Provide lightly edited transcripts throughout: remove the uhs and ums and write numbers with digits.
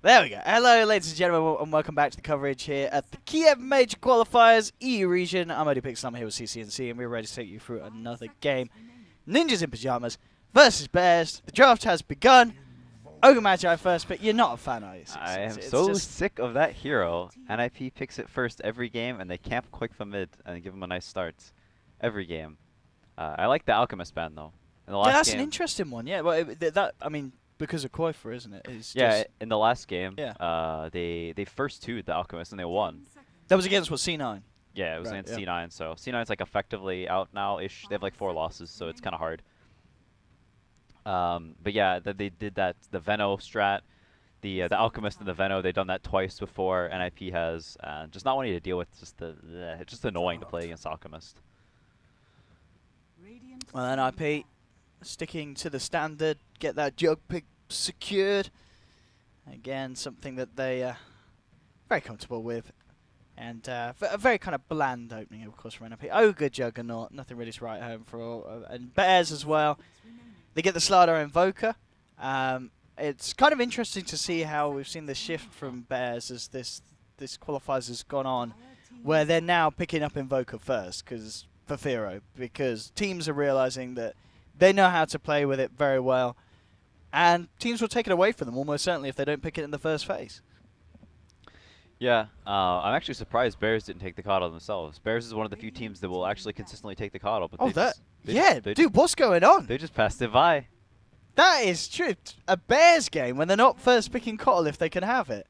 There we go. Hello, ladies and gentlemen, and welcome back to the coverage here at the Kiev Major Qualifiers EU region. I'm Odie Pixel, I'm here with CC&C, and we're ready to take you through another game. Ninjas in Pyjamas versus Bears. The draft has begun. Ogre Magi first, but you're not a fan, are you? I am It's so just sick of that hero. NIP picks it first every game, and they camp quick from mid and give him a nice start. Every game. I like the Alchemist ban, though. In the yeah, last that's an game, interesting one. Yeah, well, I mean, because of Qualifier, isn't it? It's yeah, just, in the last game, yeah. they first two'd the Alchemist, and they won. That was against what, C9? Yeah, it was Right, against yeah. C9, so C9's like effectively out now-ish. They have like 4 losses, so it's kind of hard. But yeah, they did that, the Veno strat. The Alchemist and the Veno, they've done that twice before. NIP has, just not wanting to deal with it's just annoying to play against Alchemist. Well, NIP sticking to the standard, get that jug pick secured. Again, something that they are very comfortable with. And a very kind of bland opening, of course, from NIP. Ogre Juggernaut, nothing really to write home for. And Bears as well. They get the Slider Invoker. It's kind of interesting to see how we've seen the shift from Bears as this qualifiers has gone on, where they're now picking up Invoker first for Firo, because teams are realizing that they know how to play with it very well, and teams will take it away from them almost certainly if they don't pick it in the first phase. Yeah, I'm actually surprised Bears didn't take the Coddle themselves. Bears is one of the few teams that will actually consistently take the Coddle, but Dude, what's going on? they just passed it by. That is true. A Bears game when they're not first picking Cottle if they can have it.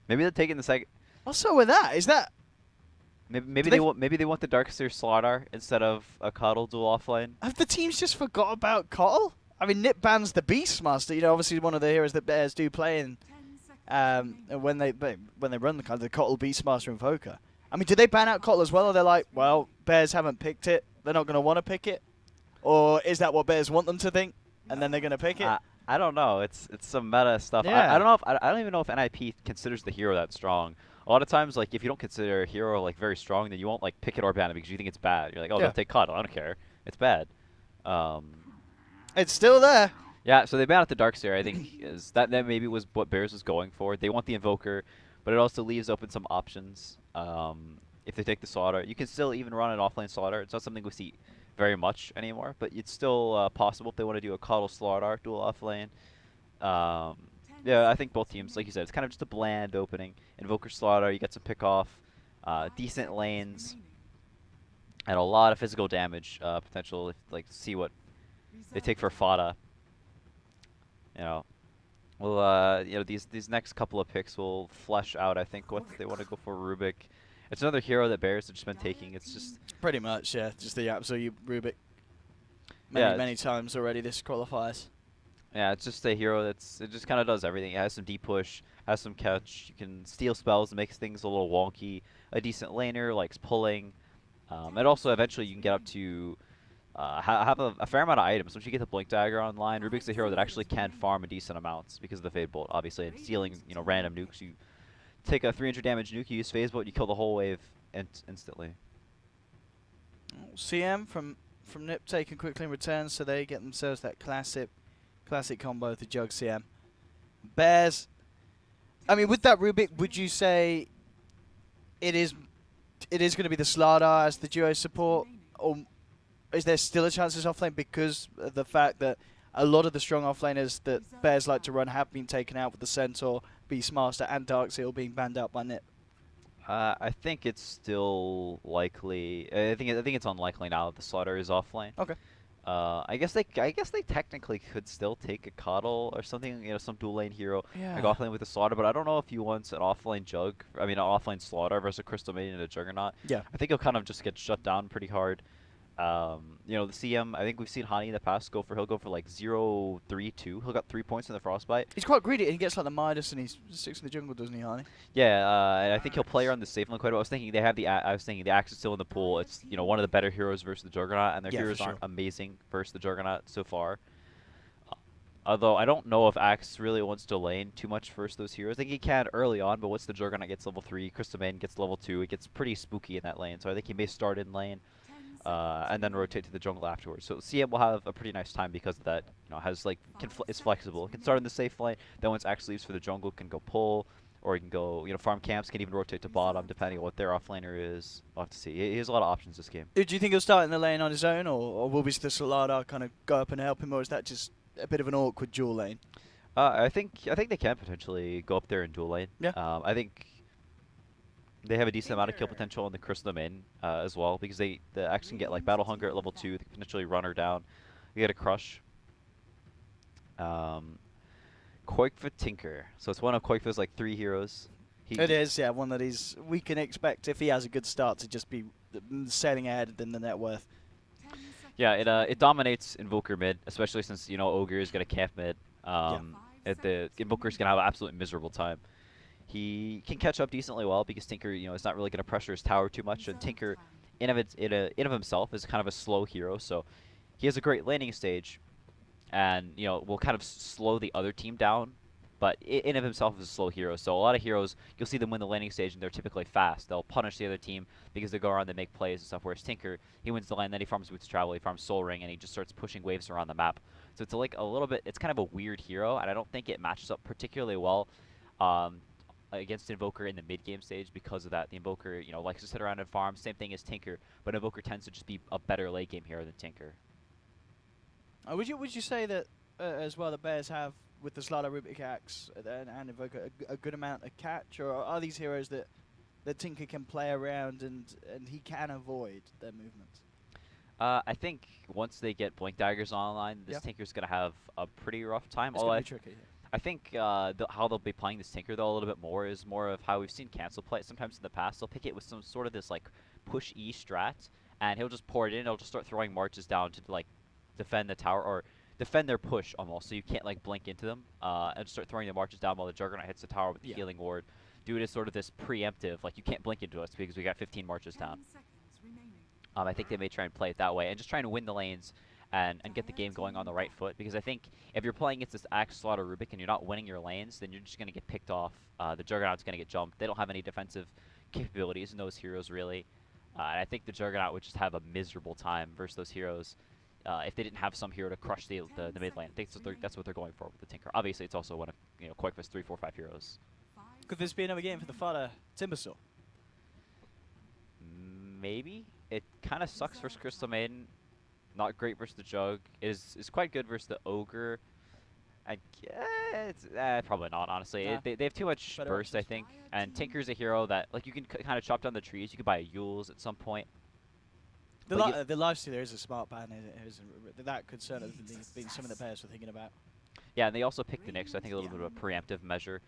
Maybe they're taking the second. What's up with that? Is that Maybe they want the Darkseer Slaughter instead of a Coddle dual offline. have the teams just forgot about Cottle? I mean, Nip bans the Beastmaster. You know, obviously one of the heroes that Bears do play in when they run the kind of the Cottle Beastmaster Invoker. I mean, did they ban out Cottle as well? Or they're like, well, Bears haven't picked it. They're not going to want to pick it. Or is that what Bears want them to think? And then they're going to pick it? I don't know. It's some meta stuff. Yeah. I don't know if I don't even know if NIP considers the hero that strong. A lot of times, like if you don't consider a hero like very strong, then you won't like pick it or ban it because you think it's bad. You're like, oh, Yeah. don't take Coddle. I don't care. It's bad. It's still there. Yeah. So they banned out the Darkseer. I think is that maybe was what Bears was going for. They want the Invoker, but it also leaves open some options. If they take the Slaughter, you can still even run an offlane Slaughter. It's not something we see very much anymore, but it's still possible if they want to do a Coddle Slaughter dual offlane. Yeah, I think both teams, like you said, it's kind of just a bland opening. Invoker Slaughter, you get some pick off, decent lanes, and a lot of physical damage potential. If, like, see what they take for Fada. You know, well, you know, these next couple of picks will flesh out, I think, what they want to go for. Rubik. It's another hero that Bears have just been taking. It's just Pretty much, yeah. Just the absolute Rubik. Yeah, Many times already this qualifies. yeah, it's just a hero it just kind of does everything. It has some deep push, has some catch. You can steal spells, makes things a little wonky. A decent laner, likes pulling. And also eventually you can get up to have a fair amount of items. Once you get the Blink Dagger online, Rubik's a hero that actually can farm a decent amounts because of the Fade Bolt, obviously, and stealing, you know, random nukes. You take a 300 damage nuke, you use Phase Bolt, you kill the whole wave instantly. CM from Nip taken quickly in return, so they get themselves that classic combo with the Jug CM. Bears, I mean, with that Rubik, would you say it is going to be the Slardar as the duo support, or is there still a chance it's offlane because of the fact that a lot of the strong offlaners that Bears like to run have been taken out with the Centaur, Beastmaster, and Darkseal being banned out by Nip? I think it's still likely. I think it's unlikely now that the Slaughter is offlane. Okay. I guess they technically could still take a Coddle or something, you know, some dual lane hero like Yeah. offlane with the Slaughter, but I don't know if you want an offlane an offlane Slaughter versus a Crystal Maiden and a Juggernaut. Yeah. I think he'll kind of just get shut down pretty hard. You know, the CM, I think we've seen Hani in the past he'll go for like 0-3-2. He'll got 3 points in the Frostbite. He's quite greedy, and he gets like the Midas, and he sticks in the jungle, doesn't he, Harney? Yeah, and I think he'll play around the safe lane quite a bit. I was thinking the Axe is still in the pool. It's, you know, one of the better heroes versus the Juggernaut, and their Yeah, heroes for aren't sure. amazing versus the Juggernaut so far. Although I don't know if Axe really wants to lane too much versus those heroes. I think he can early on, but once the Juggernaut gets level 3, Crystal Maiden gets level 2, it gets pretty spooky in that lane. So I think he may start in lane. and then rotate to the jungle afterwards. So CM will have a pretty nice time because of that. You know, has like is flexible. It can start in the safe lane, then once actually leaves for the jungle, can go pull, or he can go farm camps. Can even rotate to bottom depending on what their offlaner is. We'll have to see. He has a lot of options this game. Do you think he'll start in the lane on his own, or will the Solana kind of go up and help him, or is that just a bit of an awkward dual lane? I think they can potentially go up there and dual lane. Yeah. I think they have a decent amount of kill potential in the Crystal main as well, because they actually can get like Battle Hunger at level 2. They can potentially run her down. You get a Crush. Qualifier Tinker. So it's one of Qualifiers like 3 heroes. It is, yeah, one that we can expect if he has a good start to just be sailing ahead in the net worth. Yeah, it dominates Invoker mid, especially since Ogre is gonna camp mid. The Invoker's gonna have an absolutely miserable time. He can catch up decently well because Tinker, is not really gonna pressure his tower too much, and Tinker, in of himself, is kind of a slow hero, so he has a great landing stage, and will kind of slow the other team down. But in of himself is a slow hero, so a lot of heroes, you'll see them win the landing stage, and they're typically fast. They'll punish the other team because they go around, they make plays and stuff, whereas Tinker, he wins the lane, then he farms Boots Travel, he farms Soul Ring, and he just starts pushing waves around the map. So it's like a little bit, it's kind of a weird hero, and I don't think it matches up particularly well against Invoker in the mid-game stage because of that. The Invoker, likes to sit around and farm, same thing as Tinker, but Invoker tends to just be a better late-game hero than Tinker. Would you say that as well the Bears have, with the Slaughter Rubik Axe and Invoker, a good amount of catch, or are these heroes that Tinker can play around and he can avoid their movements? I think once they get Blink Daggers online, this Tinker's going to have a pretty rough time. It's going to be tricky. I think how they'll be playing this Tinker, though, a little bit more is more of how we've seen Cancel play it sometimes in the past. They'll pick it with some sort of this, like, push E strat, and he'll just pour it in. He'll just start throwing marches down to, like, defend the tower, or defend their push almost, so you can't like blink into them, and just start throwing the marches down while the Juggernaut hits the tower with the healing ward. Do it as sort of this preemptive, like you can't blink into us because we got 15 marches down. I think they may try and play it that way, and just trying to win the lanes and get the game going on the right foot, because I think if you're playing against this Axe Slaughter Rubik and you're not winning your lanes, then you're just going to get picked off. The Juggernaut's going to get jumped. They don't have any defensive capabilities in those heroes, really. And I think the Juggernaut would just have a miserable time versus those heroes. If they didn't have some hero to crush the mid lane. I think that's what they're going for with the Tinker. Obviously, it's also one of Quake's 3, 4, 5 heroes. Could this be another game for the Fodder Timbersaw? Maybe. It kind of sucks versus Crystal Maiden. Not great versus the Jug. Is quite good versus the Ogre. It's probably not, honestly. Nah. They have too much burst, I think. And Tinker's a hero that like you can kind of chop down the trees. You could buy a Yules at some point. The Lifestealer is a smart ban. That could certainly be something that players were thinking about. Yeah, and they also picked the Nyx, so I think a little bit of a preemptive measure.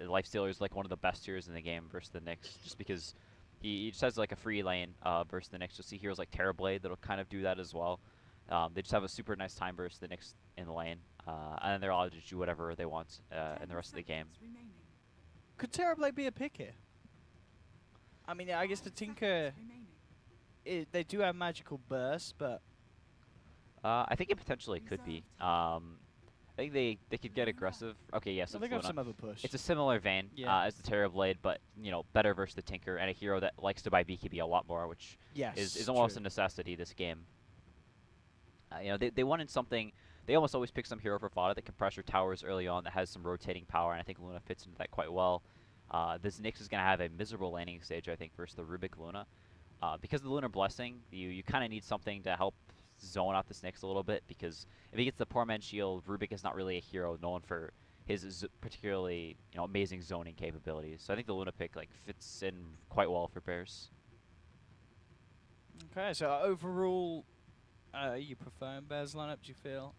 Lifestealer is like one of the best heroes in the game versus the Nyx, just because he just has like a free lane versus the Nyx. You'll see heroes like Terrorblade that'll kind of do that as well. They just have a super nice time versus the Nyx in the lane, and then they're allowed to do whatever they want in the rest of the game. Could Terrorblade be a pick here? I mean, I guess the Tinker... they do have magical bursts, but I think it potentially could be. I think they could get aggressive. Okay, yes, so they got some other push. It's a similar vein as the Terrorblade, but better versus the Tinker, and a hero that likes to buy BKB a lot more, which is almost a necessity this game. They wanted something. They almost always pick some hero for fodder that can pressure towers early on, that has some rotating power, and I think Luna fits into that quite well. This Nyx is going to have a miserable landing stage, I think, versus the Rubik Luna. Because of the Lunar Blessing, you kind of need something to help zone out the Nyx a little bit, because if he gets the Poor Man's Shield, Rubik is not really a hero known for his particularly amazing zoning capabilities. So I think the Luna pick fits in quite well for Bears. Okay, so overall, you prefer Bears lineup, do you feel?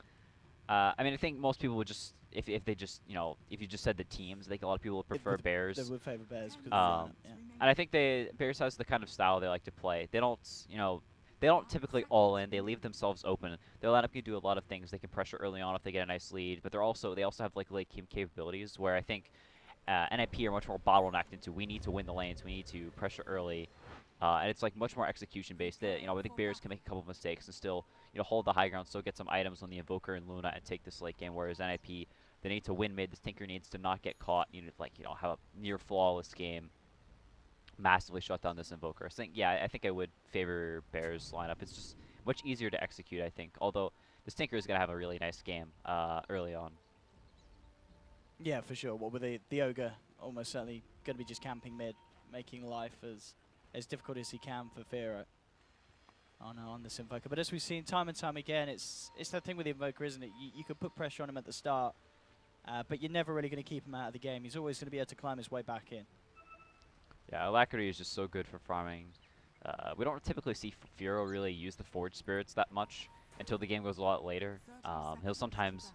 I mean, I think most people would just, if they just, if you just said the teams, I think a lot of people would prefer Bears. They would favor Bears because of the lineup, and I think Bears has the kind of style they like to play. They don't, they don't typically all in. They leave themselves open. Their lineup can do a lot of things. They can pressure early on if they get a nice lead, but they also have late game capabilities where I think NIP are much more bottlenecked into we need to win the lanes, we need to pressure early. And it's much more execution based. I think Bears can make a couple of mistakes and still hold the high ground, still get some items on the Invoker and Luna and take this late game. Whereas NIP, they need to win mid. This Tinker needs to not get caught. You need to have a near flawless game massively shut down this Invoker. So I think I would favor Bears lineup. It's just much easier to execute, I think. Although this Tinker is going to have a really nice game early on. Yeah, for sure. What with the Ogre almost certainly going to be just camping mid, making life as difficult as he can for Firo on this Invoker. But as we've seen time and time again, it's that thing with the Invoker, isn't it? You could put pressure on him at the start, but you're never really going to keep him out of the game. He's always going to be able to climb his way back in. Yeah, Alacrity is just so good for farming. We don't typically see Firo really use the Forge Spirits that much until the game goes a lot later. He'll sometimes,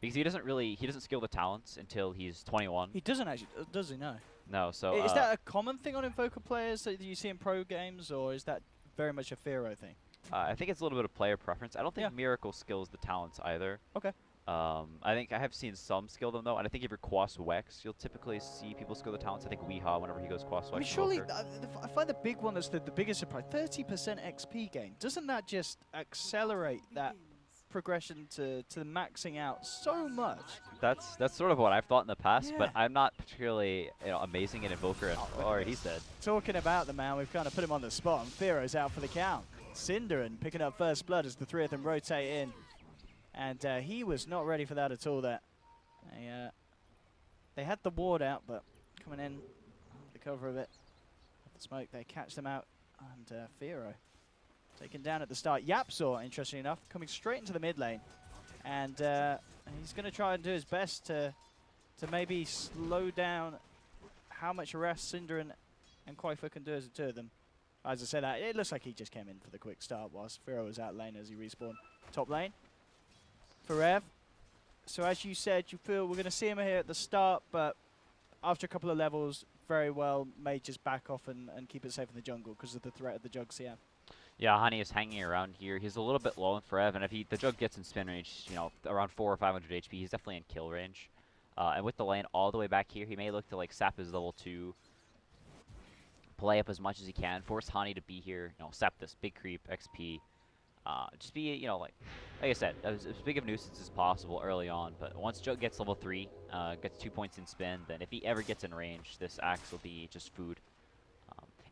because he doesn't skill the talents until he's 21. He doesn't actually, does he? No. No, so Is that a common thing on Invoker players that you see in pro games, or is that very much a Firo thing? I think it's a little bit of player preference. I don't think Yeah. Miracle skills the talents either. Okay. I think I have seen some skill them though, and I think if you're Quas Wex, you'll typically see people skill the talents. I think Weehaw, whenever he goes Quas Wex. I mean, surely, I find the big one that's the biggest surprise, 30% XP gain. Doesn't that just accelerate that progression to the maxing out so much? That's sort of what I've thought in the past, Yeah. but I'm not particularly amazing at Invoker, and already he said. Talking about the man, we've kind of put him on the spot, and Firo's out for the count. Cinderin picking up first blood as the three of them rotate in. And he was not ready for that at all there. They had the ward out, but coming in under the cover of it, with the smoke, they catch them out. And Firo taken down at the start. Yapsaw, interestingly enough, coming straight into the mid lane. And he's going to try and do his best to maybe slow down how much arrest Cinderin and Qualifier can do as the two of them. As I said, that it looks like he just came in for the quick start whilst Firo was out lane as he respawned top lane. Forev. So as you said, you feel we're going to see him here at the start, but after a couple of levels, very well may just back off and keep it safe in the jungle because of the threat of the Jug CM. Yeah, Honey is hanging around here. He's a little bit low in Forev, and if the Jug gets in spin range, around 400 or 500 HP, he's definitely in kill range. And with the lane all the way back here, he may look to like sap his level 2, play up as much as he can, force Hani to be here, sap this big creep, XP. Just be, like I said, as big of a nuisance as possible early on. But once Jug gets level 3, gets 2 points in spin, then if he ever gets in range, this axe will be just food.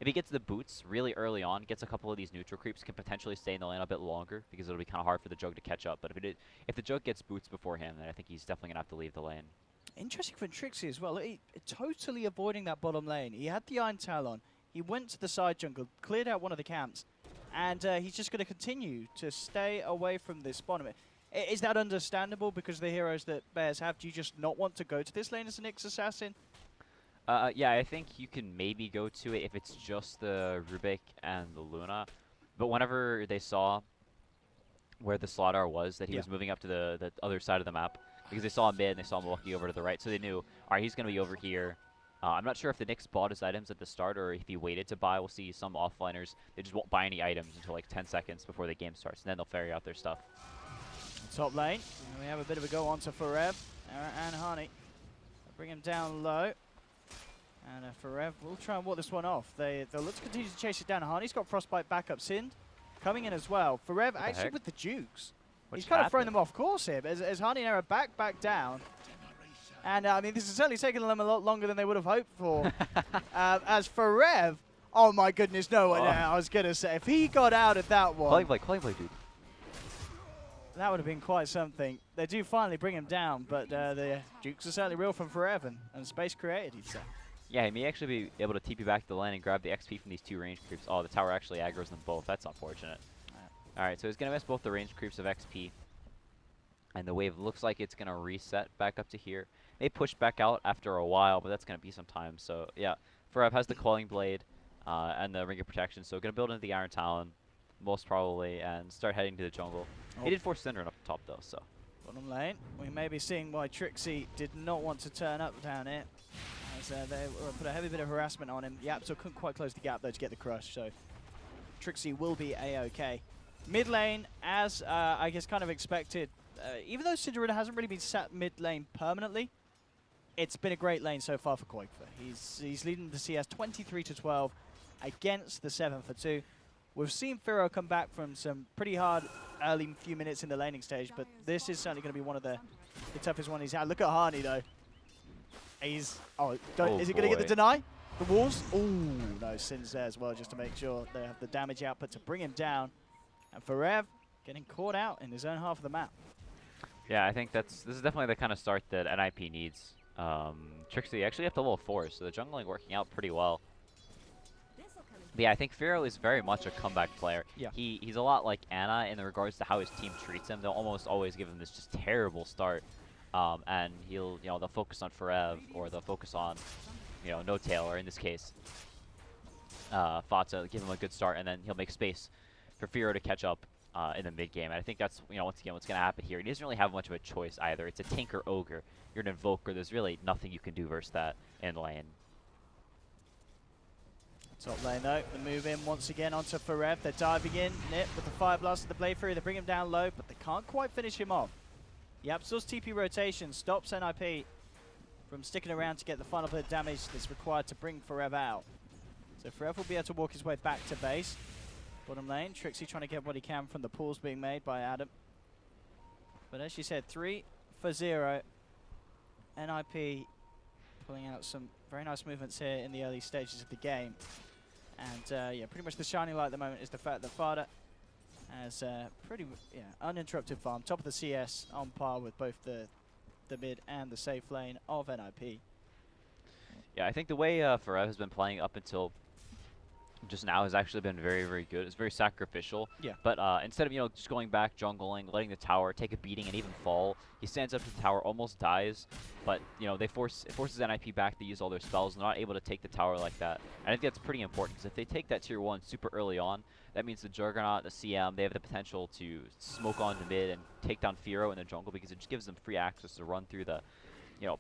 If he gets the boots really early on, gets a couple of these neutral creeps, can potentially stay in the lane a bit longer because it'll be kind of hard for the Jug to catch up. But if the Jug gets boots before him, then I think he's definitely going to have to leave the lane. Interesting for Trixie as well. He totally avoiding that bottom lane. He had the Iron Talon. He went to the side jungle, cleared out one of the camps, and he's just going to continue to stay away from this spawn. Is that understandable because of the heroes that Bears have? Do you just not want to go to this lane as an Nyx assassin? Yeah, I think you can maybe go to it if it's just the Rubik and the Luna. But whenever they saw where the Slardar was, that he was moving up to the other side of the map, because they saw him mid and they saw him walking over to the right, so they knew, all right, he's going to be over here. I'm not sure if the Nyx bought his items at the start or if he waited to buy. We'll see some offliners, they just won't buy any items until like 10 seconds before the game starts, and then they'll ferry out their stuff. Top lane, we have a bit of a go on to Forev and Hani. Bring him down low. And Forev will try and walk this one off. They'll look to continue to chase it down. Hani's got Frostbite back up. Sind coming in as well. Forev actually with the Jukes. He's kind of thrown them off course here. As Hani and Era back down. And I mean, this is certainly taking them a lot longer than they would have hoped for. As Forev, oh my goodness, no. I was going to say, if he got out at that one. Calling Blade, dude. That would have been quite something. They do finally bring him down, but the Jukes are certainly real from Forev and space created, he'd say. Yeah, he may actually be able to TP back to the lane and grab the XP from these two range creeps. Oh, the tower actually aggroes them both. That's unfortunate. Alright, so he's going to miss both the range creeps of XP. And the wave looks like it's going to reset back up to here. They push back out after a while, but that's going to be some time. So, yeah, Forev has the Quelling Blade and the Ring of Protection. So, going to build into the Iron Talon, most probably, and start heading to the jungle. He did force Cinder up top, though, so. Bottom lane, we may be seeing why Trixie did not want to turn up down here. As they put a heavy bit of harassment on him. Yapsaw couldn't quite close the gap, though, to get the crush. So, Trixie will be A-OK. Mid lane, as I guess kind of expected, even though Cinderella hasn't really been sat mid lane permanently, it's been a great lane so far for Qualifier. He's leading the CS 23-12 against the 7-for-2. We've seen Firo come back from some pretty hard early few minutes in the laning stage, but this is certainly going to be one of the toughest one he's had. Look at Hani though. Is he going to get the deny? the walls. Ooh, no, Sin's there as well, just to make sure they have the damage output to bring him down. And Forev getting caught out in his own half of the map. Yeah, I think this is definitely the kind of start that NIP needs. Trixie actually up to level 4, so the jungling working out pretty well. But yeah, I think Firo is very much a comeback player. Yeah. He's a lot like Anna in regards to how his team treats him. They'll almost always give him this just terrible start, and they'll focus on Forev, or they'll focus on No Tail, or in this case Fata, give him a good start, and then he'll make space for Firo to catch up in the mid game. And I think that's once again what's going to happen here. He doesn't really have much of a choice either. It's a Tinker Ogre. You're an Invoker. There's really nothing you can do versus that in lane. Top lane though, the move in once again onto Forev. They're diving in, Nip with the Fire Blast of the Blade Fury. They bring him down low, but they can't quite finish him off. Yapsor's TP rotation stops NIP from sticking around to get the final bit of damage that's required to bring Forev out. So Forev will be able to walk his way back to base. Bottom lane, Trixie trying to get what he can from the pulls being made by Adam. But as you said, 3-0. NIP pulling out some very nice movements here in the early stages of the game. And yeah, pretty much the shining light at the moment is the fact that Fada has pretty uninterrupted farm. Top of the CS, on par with both the mid and the safe lane of NIP. Yeah, I think the way Forev has been playing up until just now has actually been very, very good. It's very sacrificial. Yeah. But instead of just going back, jungling, letting the tower take a beating and even fall, he stands up to the tower, almost dies. But it forces NIP back to use all their spells. They're not able to take the tower like that. And I think that's pretty important, because if they take that tier 1 super early on, that means the Juggernaut, the CM, they have the potential to smoke on to mid and take down Firo in the jungle, because it just gives them free access to run through the,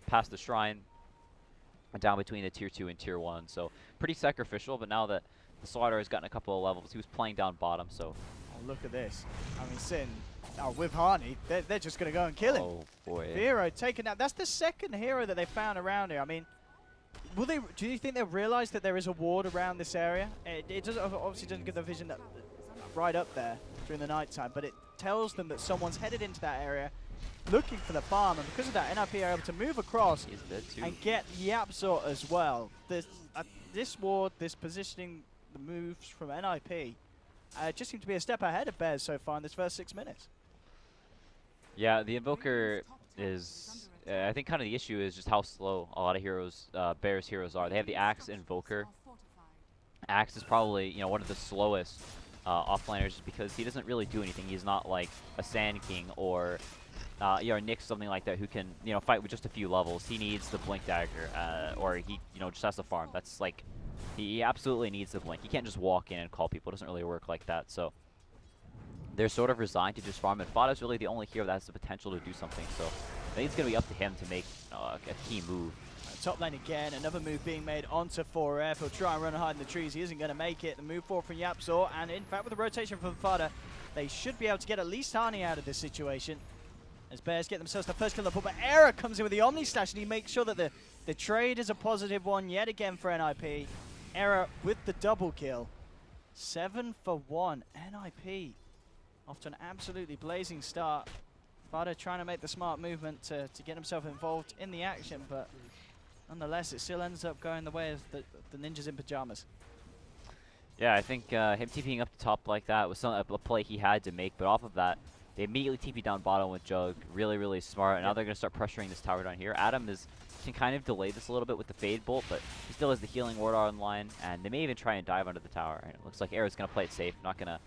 past the shrine, down between the tier 2 and tier 1. So pretty sacrificial. But now that the Slaughter has gotten a couple of levels, he was playing down bottom, so. Oh, look at this. I mean, Sin, with Harney, they're just going to go and kill him. Oh, boy. Firo taken out. That's the second hero that they found around here. I mean, do you think they'll realize that there is a ward around this area? It obviously doesn't give the vision that right up there during the night time, but it tells them that someone's headed into that area looking for the farm, and because of that, NIP are able to move across and get Yapsor as well. This ward, this positioning, the moves from NIP just seem to be a step ahead of Bears so far in this first 6 minutes. Yeah, the Invoker is, I think kind of the issue is just how slow a lot of heroes, Bears heroes are. They have the Axe Invoker. Axe is probably, one of the slowest offliners, just because he doesn't really do anything. He's not like a Sand King or Nyx, something like that, who can, fight with just a few levels. He needs the Blink Dagger, or he, just has to farm. That's like, he absolutely needs the Blink. He can't just walk in and call people. It doesn't really work like that. So they're sort of resigned to just farm, and Fada's really the only hero that has the potential to do something. So I think it's going to be up to him to make a key move. Top lane again, another move being made onto 4F. He'll try and run and hide in the trees. He isn't going to make it. The move forward from Yapsor, and in fact with the rotation from Fada, they should be able to get at least Harney out of this situation. As Bears get themselves the first kill of the ball, but Era comes in with the Omni Slash, and he makes sure that the trade is a positive one yet again for NIP. Era with the double kill. 7 for 1. NIP off to an absolutely blazing start. Fada trying to make the smart movement to get himself involved in the action, but nonetheless, it still ends up going the way of the ninjas in pajamas. Yeah, I think him TPing up the top like that was a play he had to make, but off of that, they immediately TP down bottom with Jug. Really, really smart. And now they're going to start pressuring this tower down here. Adam can kind of delay this a little bit with the Fade Bolt, but he still has the healing ward online, and they may even try and dive under the tower. And it looks like Era's going to play it safe, not going to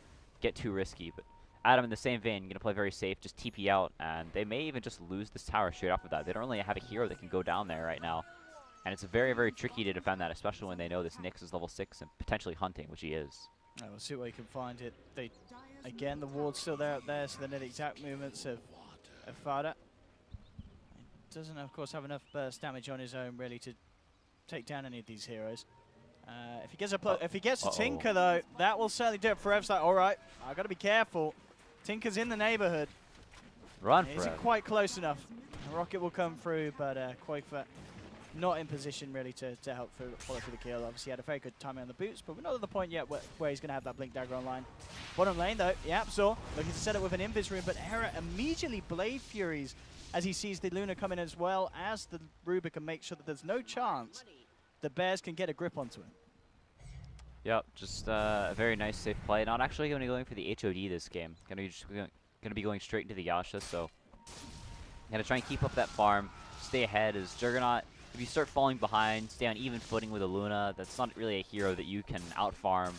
get too risky. But Adam, in the same vein, going to play very safe, just TP out, and they may even just lose this tower straight off of that. They don't really have a hero that can go down there right now. And it's very, very tricky to defend that, especially when they know this Nyx is level 6 and potentially hunting, which he is. We'll see where you can find it. Again, the ward's still there up there, so they know the exact movements of Fada. He doesn't, of course, have enough burst damage on his own, really, to take down any of these heroes. If he gets a Tinker, though, that will certainly do it. Forev's like, all right, I've got to be careful. Tinker's in the neighborhood. Run, He isn't quite close enough. A rocket will come through, but Qualifier not in position really to help follow through the kill. Obviously, he had a very good timing on the boots, but we're not at the point yet where he's going to have that Blink Dagger online. Bottom lane, though, Yapsor looking to set it with an Invis Rune, but Era immediately Blade Furies as he sees the Luna come in, as well as the Rubik, and make sure that there's no chance the Bears can get a grip onto him. Yep, just a very nice safe play. Not actually going to be going for the HOD this game. Going to be going straight into the Yasha, so going to try and keep up that farm, stay ahead as Juggernaut. If you start falling behind, stay on even footing with a Luna, that's not really a hero that you can out-farm.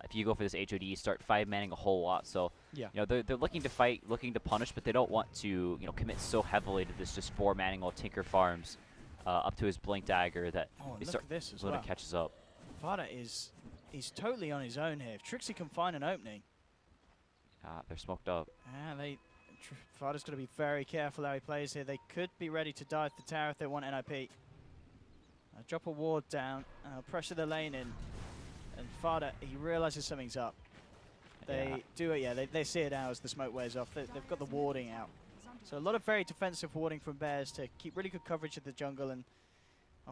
If you go for this HOD, start 5-manning a whole lot. So, Yeah. you know, they're looking to fight, looking to punish, but they don't want to, you know, commit so heavily to this just 4-manning while Tinker farms up to his Blink Dagger that Oh, and they look start at this as Luna well. catches up. Vada he's totally on his own here. If Trixie can find an opening, They're smoked up. Vada's got to be very careful how he plays here. They could be ready to dive the tower if they want NIP. Drop a ward down, pressure the lane in, and Vada, he realizes something's up. They do it, yeah, they see it now as the smoke wears off. They've got the warding out. So a lot of very defensive warding from Bears to keep really good coverage of the jungle, and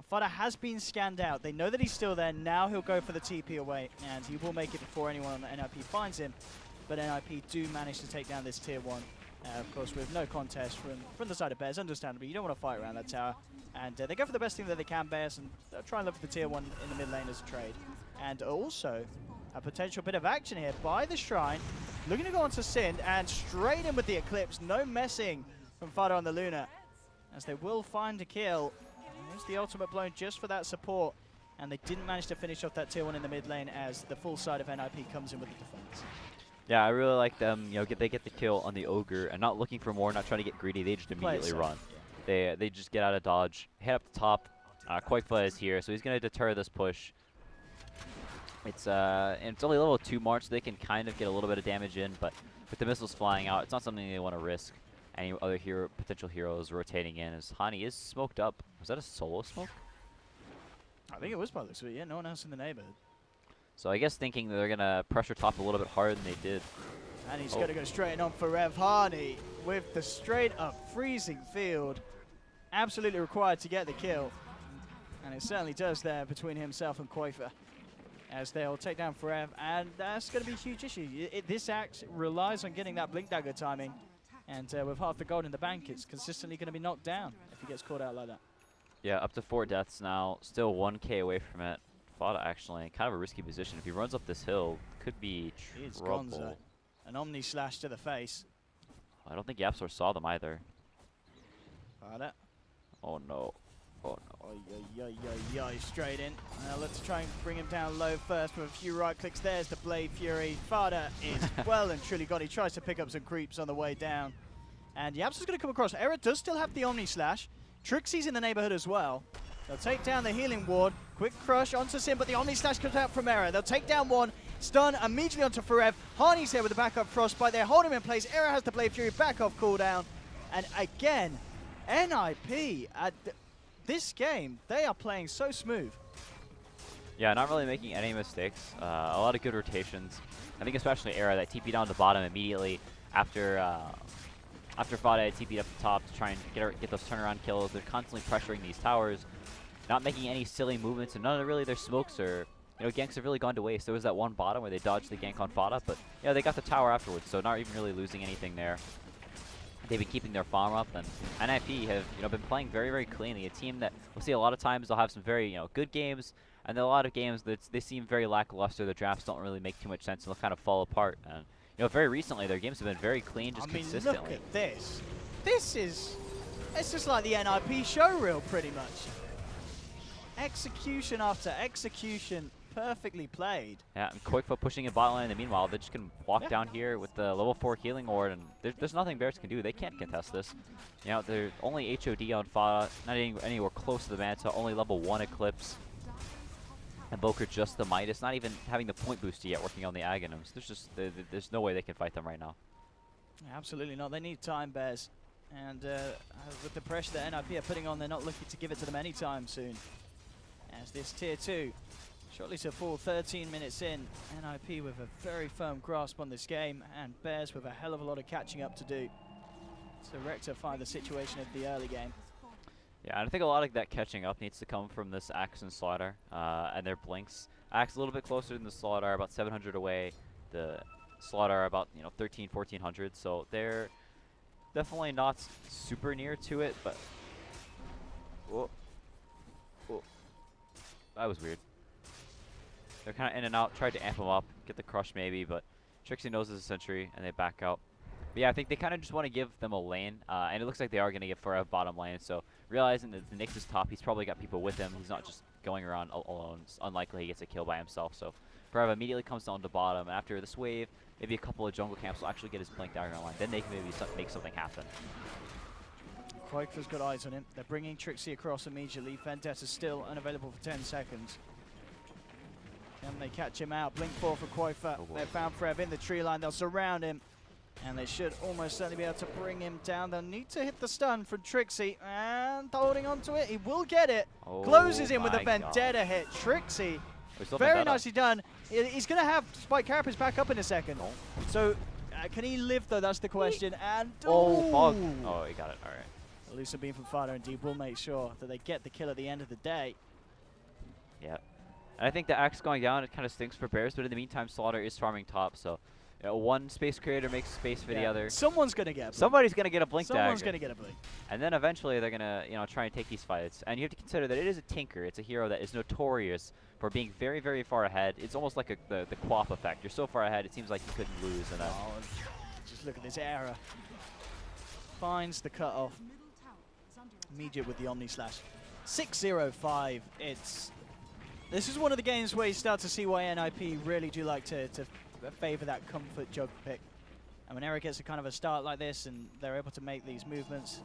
Vada has been scanned out. They know that he's still there. Now he'll go for the TP away, and he will make it before anyone on the NIP finds him. But NIP do manage to take down this tier 1. Of course, with no contest from the side of Bears, understandably. You don't want to fight around that tower. And they go for the best thing that they can, Bears, and try and look for the tier 1 in the mid lane as a trade. And also, a potential bit of action here by the Shrine. Looking to go onto Sind, and straight in with the Eclipse. No messing from Vada on the Luna, as they will find a kill. There's the ultimate blown just for that support. And they didn't manage to finish off that tier 1 in the mid lane as the full side of NIP comes in with the defense. Yeah, I really like them. You know, they get the kill on the Ogre and not looking for more, not trying to get greedy. They just immediately run. Yeah. They just get out of dodge, head up the top. Qualifier is here, so he's going to deter this push. It's only level 2 March, so they can kind of get a little bit of damage in, but with the missiles flying out, it's not something they want to risk. Any other potential heroes rotating in as Hani is smoked up. Was that a solo smoke? I think it was by the looks of it, yeah. No one else in the neighborhood. So I guess thinking that they're going to pressure top a little bit harder than they did. And he's going to go straight on for Rev Hani with the straight up freezing field. Absolutely required to get the kill. And it certainly does there between himself and Qualifier, as they'll take down Forev, and that's going to be a huge issue. This axe relies on getting that Blink Dagger timing, and with half the gold in the bank, it's consistently going to be knocked down if he gets caught out like that. Yeah, up to 4 deaths now, still 1k away from it. Fada actually in kind of a risky position. If he runs up this hill, could be trouble. An Omni Slash to the face. I don't think Yapsor saw them either. Fada. Oh no. Oh no. Straight in. Let's try and bring him down low first with a few right clicks. There's the Blade Fury. Fada is well and truly gone. He tries to pick up some creeps on the way down. And Yaps is going to come across. Era does still have the Omni Slash. Trixie's in the neighborhood as well. They'll take down the healing ward. Quick crush onto Sim, but the Omni Slash comes out from Era. They'll take down one. Stun immediately onto Forev. Hani's here with the backup Frostbite. They hold him in place. Era has the Blade Fury back off cooldown. And again, NIP at this game, they are playing so smooth. Yeah, not really making any mistakes. A lot of good rotations. I think especially Era that TP down the bottom immediately after Fada had TP'd up the top to try and get those turnaround kills. They're constantly pressuring these towers, not making any silly movements, and none of really their smokes or ganks have really gone to waste. There was that one bottom where they dodged the gank on Fada, but yeah, they got the tower afterwards, so not even really losing anything there. They've been keeping their farm up, and NIP have been playing very, very cleanly. A team that we'll see a lot of times they'll have some very good games, and then a lot of games that they seem very lackluster. The drafts don't really make too much sense, and they'll kind of fall apart. And very recently their games have been very clean, just consistently. Look at this. It's just like the NIP show reel, pretty much. Execution after execution, perfectly played. Yeah, and Quakefoot pushing in bot lane, and meanwhile they just can walk down here with the level 4 healing ward, and there's nothing Bears can do. They can't contest this. They're only HOD on Fada, not anywhere close to the Manta, only level 1 Eclipse. And Boker just the Midas, not even having the point booster yet, working on the Aghanims. There's no way they can fight them right now. Absolutely not. They need time, Bears. And with the pressure that NIP are putting on, they're not looking to give it to them anytime soon. As this tier 2, shortly to full 13 minutes in, NIP with a very firm grasp on this game, and Bears with a hell of a lot of catching up to do to rectify the situation of the early game. Yeah, and I think a lot of that catching up needs to come from this Axe and Slaughter and their blinks. Axe a little bit closer than the Slaughter, about 700 away. The Slaughter about 13, 1400. So they're definitely not super near to it, but that was weird. They're kind of in and out. Tried to amp him up, get the crush maybe, but Trixie knows it's a sentry, and they back out. But yeah, I think they kind of just want to give them a lane, and it looks like they are going to give for a bottom lane. So realizing that the Nyx is top, he's probably got people with him. He's not just going around alone. It's unlikely he gets a kill by himself. So Forever immediately comes down to bottom, and after this wave, maybe a couple of jungle camps will actually get his blink dagger online. Then they can maybe make something happen. Quake's got eyes on him. They're bringing Trixie across immediately. Vendetta's still unavailable for 10 seconds. Can they catch him out? Blink 4 for Qualifier. Oh, They've found Frev in the tree line. They'll surround him. And they should almost certainly be able to bring him down. They'll need to hit the stun from Trixie. And holding on to it. He will get it. Oh, Closes in with a my Vendetta God. hit. Trixie. Still Very Vendetta. nicely done. He's going to have Spike Carapace back up in a second. So can he live, though? That's the question. And Oh, Fog. Oh, he got it. All right. Elusive beam from Fada indeed will make sure that they get the kill at the end of the day. Yeah. And I think the axe going down, it kind of stinks for Bears, but in the meantime, Slaughter is farming top, so one space creator makes space for the other. Someone's going to get a blink. Somebody's going to get a blink Someone's dagger. going to get a blink. And then eventually they're going to, try and take these fights. And you have to consider that it is a Tinker. It's a hero that is notorious for being very, very far ahead. It's almost like the Quap effect. You're so far ahead, it seems like you couldn't lose. And Oh, just look at this error. Finds the cutoff. Immediate with the Omni Slash. 6-0-5. This is one of the games where you start to see why NIP really do like to favor that comfort jug pick. And when Eric gets a kind of a start like this and they're able to make these movements,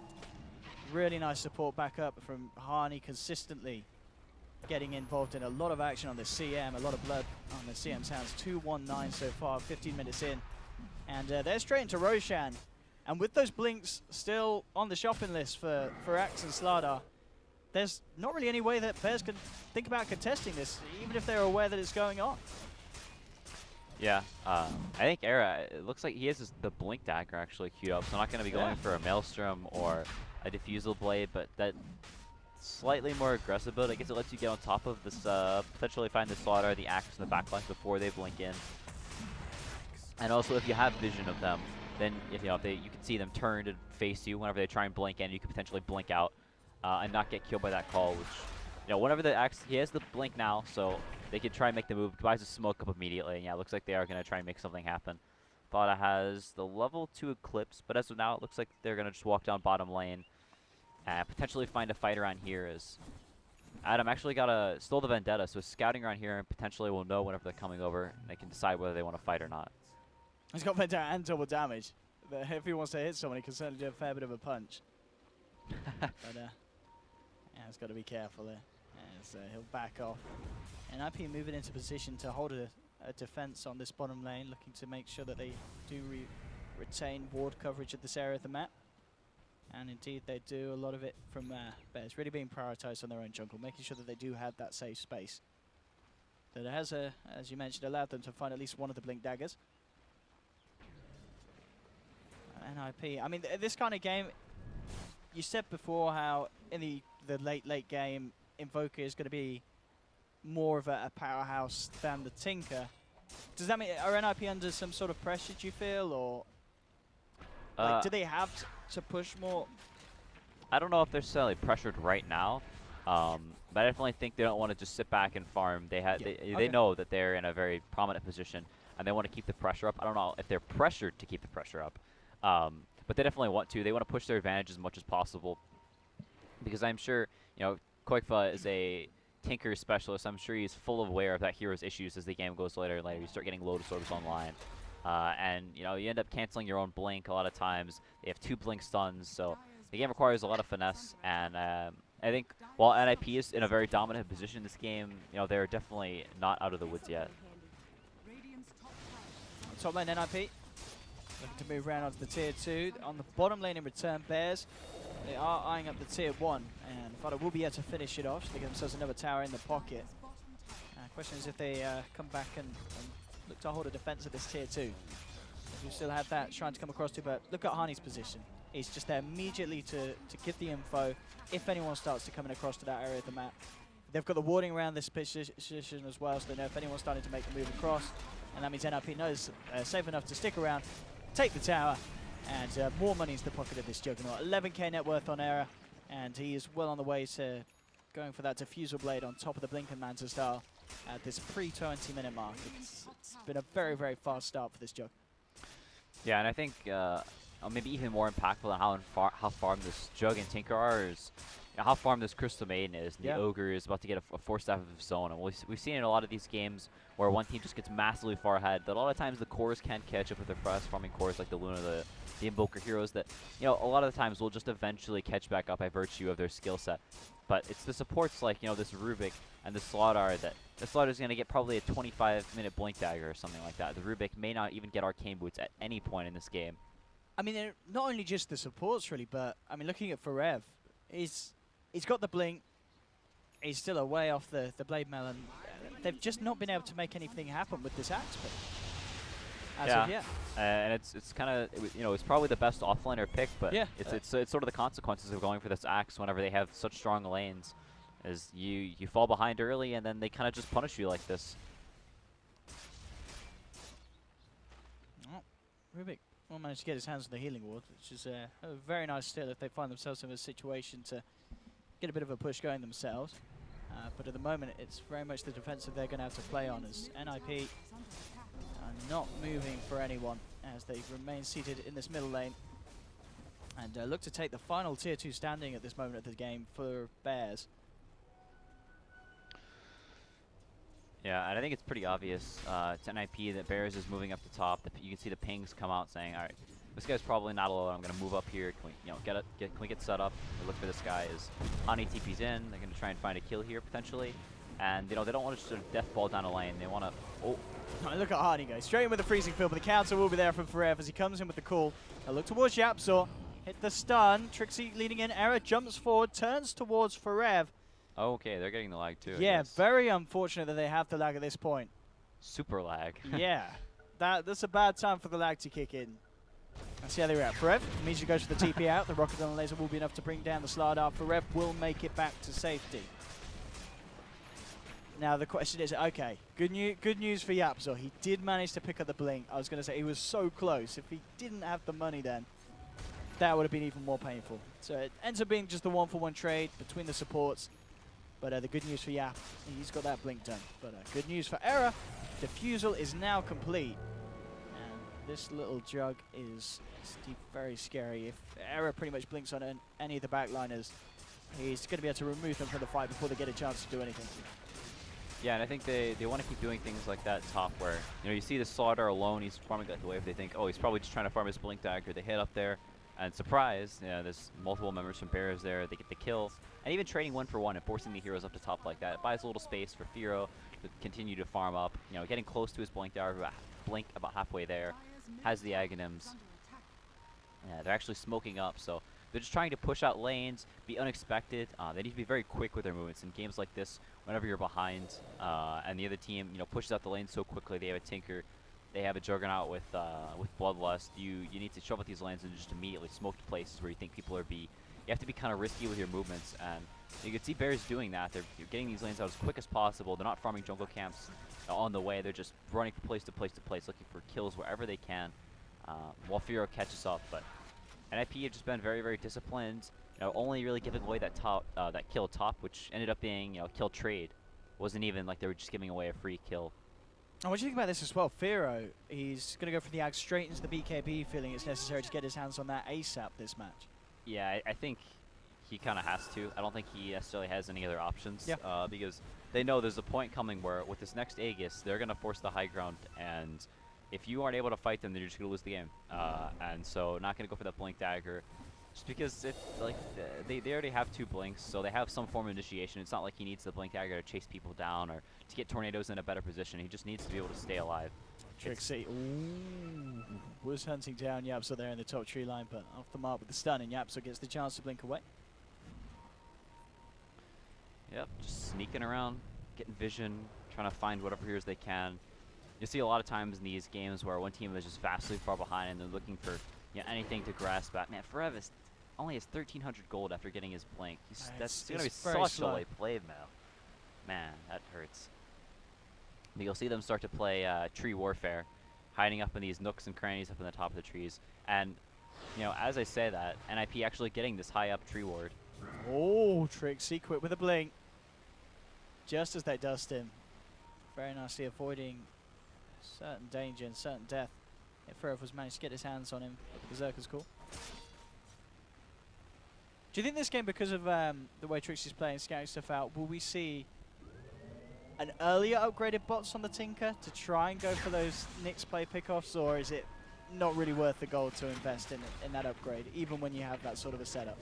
really nice support back up from Harney, consistently getting involved in a lot of action on the CM, a lot of blood on the CM sounds. 2-1-9 so far, 15 minutes in. And they're straight into Roshan. And with those blinks still on the shopping list for Axe and Slardar, there's not really any way that Bears can think about contesting this, even if they're aware that it's going on. yeah, I think Era, it looks like he has the blink dagger actually queued up, so not going to be going for a Maelstrom or a Diffusal Blade, but that slightly more aggressive build. I guess it lets you get on top of this, potentially find the Slaughter, the Axe in the backline before they blink in. And also if you have vision of them, then if you can see them turn to face you whenever they try and blink in, you could potentially blink out and not get killed by that call, which, whenever the Axe, he has the blink now, so they can try and make the move, buys a smoke up immediately, and yeah, it looks like they are going to try and make something happen. Fada has the level 2 Eclipse, but as of now, it looks like they're going to just walk down bottom lane and potentially find a fight around here as Adam actually stole the Vendetta, so scouting around here and potentially will know whenever they're coming over, and they can decide whether they want to fight or not. He's got Vendetta and double damage. But if he wants to hit someone, he can certainly do a fair bit of a punch. But yeah, he's got to be careful there. As he'll back off. And IP moving into position to hold a defense on this bottom lane, looking to make sure that they do retain ward coverage of this area of the map. And indeed, they do a lot of it from Bears, really being prioritized on their own jungle, making sure that they do have that safe space. That has, as you mentioned, allowed them to find at least one of the blink daggers. NIP. I mean, this kind of game, you said before how in the late game, Invoker is going to be more of a powerhouse than the Tinker. Does that mean, are NIP under some sort of pressure, do you feel, or do they have to push more? I don't know if they're necessarily pressured right now, but I definitely think they don't want to just sit back and farm. They know that they're in a very prominent position, and they want to keep the pressure up. I don't know if they're pressured to keep the pressure up. But they definitely want to. They want to push their advantage as much as possible. Because I'm sure, Koikfa is a Tinker specialist. I'm sure he's full aware of that hero's issues as the game goes later and later. You start getting Lotus Orbs online. And, you end up canceling your own blink a lot of times. They have 2 blink stuns, so the game requires a lot of finesse. And I think while NIP is in a very dominant position in this game, they're definitely not out of the woods yet. Top lane NIP. Looking to move around onto the tier 2. On the bottom lane in return, Bears, they are eyeing up the tier 1. And Fada will be able to finish it off. So they get themselves another tower in the pocket. Question is if they come back and look to hold a defense of this tier 2. We still have that trying to come across to, but look at Harney's position. He's just there immediately to give the info if anyone starts to coming across to that area of the map. They've got the warding around this position as well, so they know if anyone's starting to make the move across. And that means NIP knows safe enough to stick around, take the tower, and more money into the pocket of this Juggernaut. 11k net worth on Era, and he is well on the way to going for that diffusal blade on top of the Blinken Manta style at this pre-20-minute mark. It's been a very, very fast start for this Jug. Yeah, and I think maybe even more impactful than how farmed this Jug and Tinker are is how farmed this Crystal Maiden is. And Yeah. the Ogre is about to get a Force Staff of his own. And we've seen in a lot of these games where one team just gets massively far ahead, that a lot of times the cores can't catch up with their fast farming cores like the Luna, the Invoker heroes that, a lot of the times will just eventually catch back up by virtue of their skill set. But it's the supports like, this Rubik and the Slardar that the Slardar is going to get probably a 25-minute Blink Dagger or something like that. The Rubik may not even get Arcane Boots at any point in this game. I mean, they're not only just the supports, really, but, I mean, looking at Forev, he's got the Blink. He's still away off the Blade Mail, and they've just not been able to make anything happen with this Axe pick. As of yet. And it's kind of, it's probably the best offlaner pick, but yeah. it's sort of the consequences of going for this Axe whenever they have such strong lanes. Is you fall behind early, and then they kind of just punish you like this. Oh, Rubik will manage to get his hands on the healing ward, which is a very nice steal if they find themselves in a situation to get a bit of a push going themselves. But at the moment, it's very much the defensive they're going to have to play on, as NIP are not moving for anyone as they remain seated in this middle lane and look to take the final tier 2 standing at this moment of the game for Bears. Yeah, and I think it's pretty obvious to NIP that Bears is moving up the top. You can see the pings come out saying, all right, this guy's probably not alone. I'm going to move up here. Can we, can we get set up? We look for this guy as Hani TP's in. They're going to try and find a kill here potentially. And, they don't want to just sort of death ball down a lane. They want to, oh. Look at Hani go straight in with the freezing field, but the counter will be there from Forev as he comes in with the call. A look towards Yapzor. Hit the stun. Trixie leading in. Error jumps forward, turns towards Forev. Oh, okay, they're getting the lag too. Yeah, very unfortunate that they have the lag at this point. Super lag. Yeah, that's a bad time for the lag to kick in. Let's see how they react. Forev immediately goes for the TP out. The rocket on the laser will be enough to bring down the Slardar. Forev will make it back to safety. Now the question is, okay, good news for Yapzor. He did manage to pick up the Blink. I was going to say he was so close. If he didn't have the money then, that would have been even more painful. So it ends up being just a 1-for-1 trade between the supports. But the good news for Yap, he's got that Blink done. But good news for Error, Diffusal is now complete. And this little Jug is very scary. If Error pretty much blinks on any of the backliners, he's going to be able to remove them from the fight before they get a chance to do anything. Yeah, and I think they want to keep doing things like that top where, you see the Slaughter alone, he's farming that wave. They think, oh, he's probably just trying to farm his Blink Dagger. They hit up there, and surprise, there's multiple members from Bears there. They get the kill. And even trading 1-for-1 and forcing the heroes up to top like that, it buys a little space for Firo to continue to farm up. Getting close to his Blink Dagger, Blink about halfway there, has the Aghanims. Yeah, they're actually smoking up, so they're just trying to push out lanes, be unexpected. They need to be very quick with their movements in games like this. Whenever you're behind, and the other team, pushes out the lane so quickly, they have a Tinker, they have a Juggernaut with Bloodlust. You need to shove out these lanes and just immediately smoke to places where you think people are You have to be kind of risky with your movements, and you can see Bears doing that. They're getting these lanes out as quick as possible. They're not farming jungle camps on the way. They're just running from place to place to place, looking for kills wherever they can, while Firo catches up. But NIP have just been very, very disciplined. Only really giving away that kill top, which ended up being kill trade. Wasn't even like they were just giving away a free kill. And what do you think about this as well? Firo, he's going to go for the Axe straight into the BKB, feeling it's necessary to get his hands on that ASAP this match. Yeah, I think he kind of has to. I don't think he necessarily has any other options. Yeah. Because they know there's a point coming where with this next Aegis, they're going to force the high ground, and if you aren't able to fight them, then you're just going to lose the game. And so not going to go for that Blink Dagger. Just because they already have 2 blinks, so they have some form of initiation. It's not like he needs the Blink Dagger to chase people down or to get Tornadoes in a better position. He just needs to be able to stay alive. Trixie, ooh, was hunting down Yapzor there in the top tree line, but off the mark with the stun, and Yapzor gets the chance to blink away. Yep, just sneaking around, getting vision, trying to find whatever heroes they can. You see a lot of times in these games where one team is just vastly far behind and they're looking for anything to grasp at. Man, Forev only has 1,300 gold after getting his blink. That's going to be such a late play, man, that hurts. But you'll see them start to play tree warfare, hiding up in these nooks and crannies up in the top of the trees. And, as I say that, NIP actually getting this high up tree ward. Oh, Trixie quit with a blink. just as they dust him. Very nicely avoiding certain danger and certain death. If Ferev was managed to get his hands on him, Berserker's cool. Do you think this game, because of the way Trixie's playing, scouting stuff out, will we see an earlier upgraded bots on the Tinker to try and go for those Nyx play pickoffs, or is it not really worth the gold to invest in that upgrade, even when you have that sort of a setup?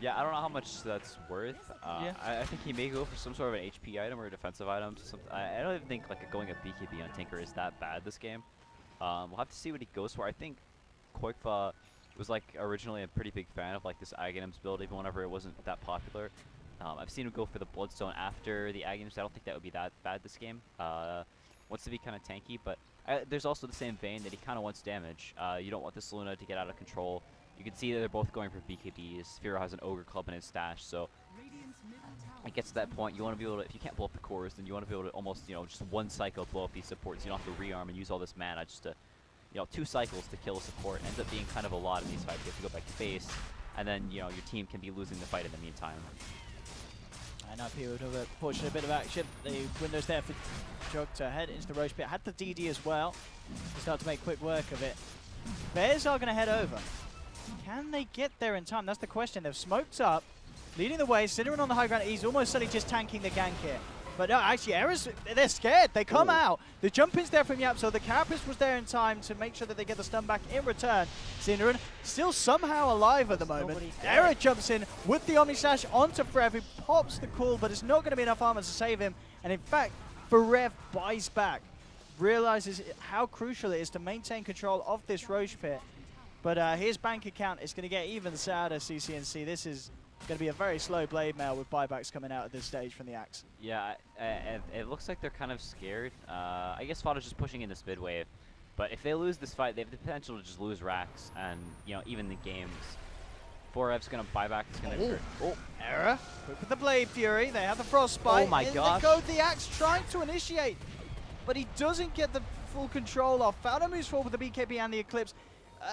Yeah, I don't know how much that's worth. Yeah. I think he may go for some sort of an HP item or a defensive item. I don't even think like going a BKB on Tinker is that bad this game. We'll have to see what he goes for. I think Qualifier was like originally a pretty big fan of like this Aghanims build, even whenever it wasn't that popular. I've seen him go for the Bloodstone after the Aghanims. I don't think that would be that bad this game. Wants to be kind of tanky, but there's also the same vein that he kind of wants damage. You don't want this Luna to get out of control. You can see that they're both going for BKBs. Firo has an Ogre Club in his stash, so it gets to that point. You want to be able to, if you can't blow up the cores, then you want to be able to almost, you know, just one cycle blow up these supports. You don't have to rearm and use all this mana just to, you know, 2 cycles to kill a support. It ends up being kind of a lot in these fights. You have to go back to base, and then, you know, your team can be losing the fight in the meantime. And up here with a fortunate bit of action. The window's there for Jug to head into the Roche pit. Had the DD as well to start to make quick work of it. Bears are going to head over. Can they get there in time? That's the question. They've smoked up, leading the way. Cinnamon on the high ground. He's almost certainly just tanking the gank here. But no, actually, they're scared. They come out. The jump in's there from Yap, so the Carapace was there in time to make sure that they get the stun back in return. Cinnamon still somehow alive at the moment. Era jumps in with the Omni Slash onto Ferev, who pops the call, but it's not going to be enough armor to save him. And in fact, Ferev buys back, realizes how crucial it is to maintain control of this Roche pit. But his bank account is going to get even sadder, CC&C. This is going to be a very slow blade mail with buybacks coming out at this stage from the Axe. Yeah, it looks like they're kind of scared. I guess Fada's just pushing in this mid wave. But if they lose this fight, they have the potential to just lose racks and, you know, even the games. 4F's going to buy back. It's going to hurt. Oh, Era. Quick with the Blade Fury. They have the Frostbite. Oh my gosh. Go the Axe trying to initiate, but he doesn't get the full control off. Fada moves forward with the BKB and the Eclipse.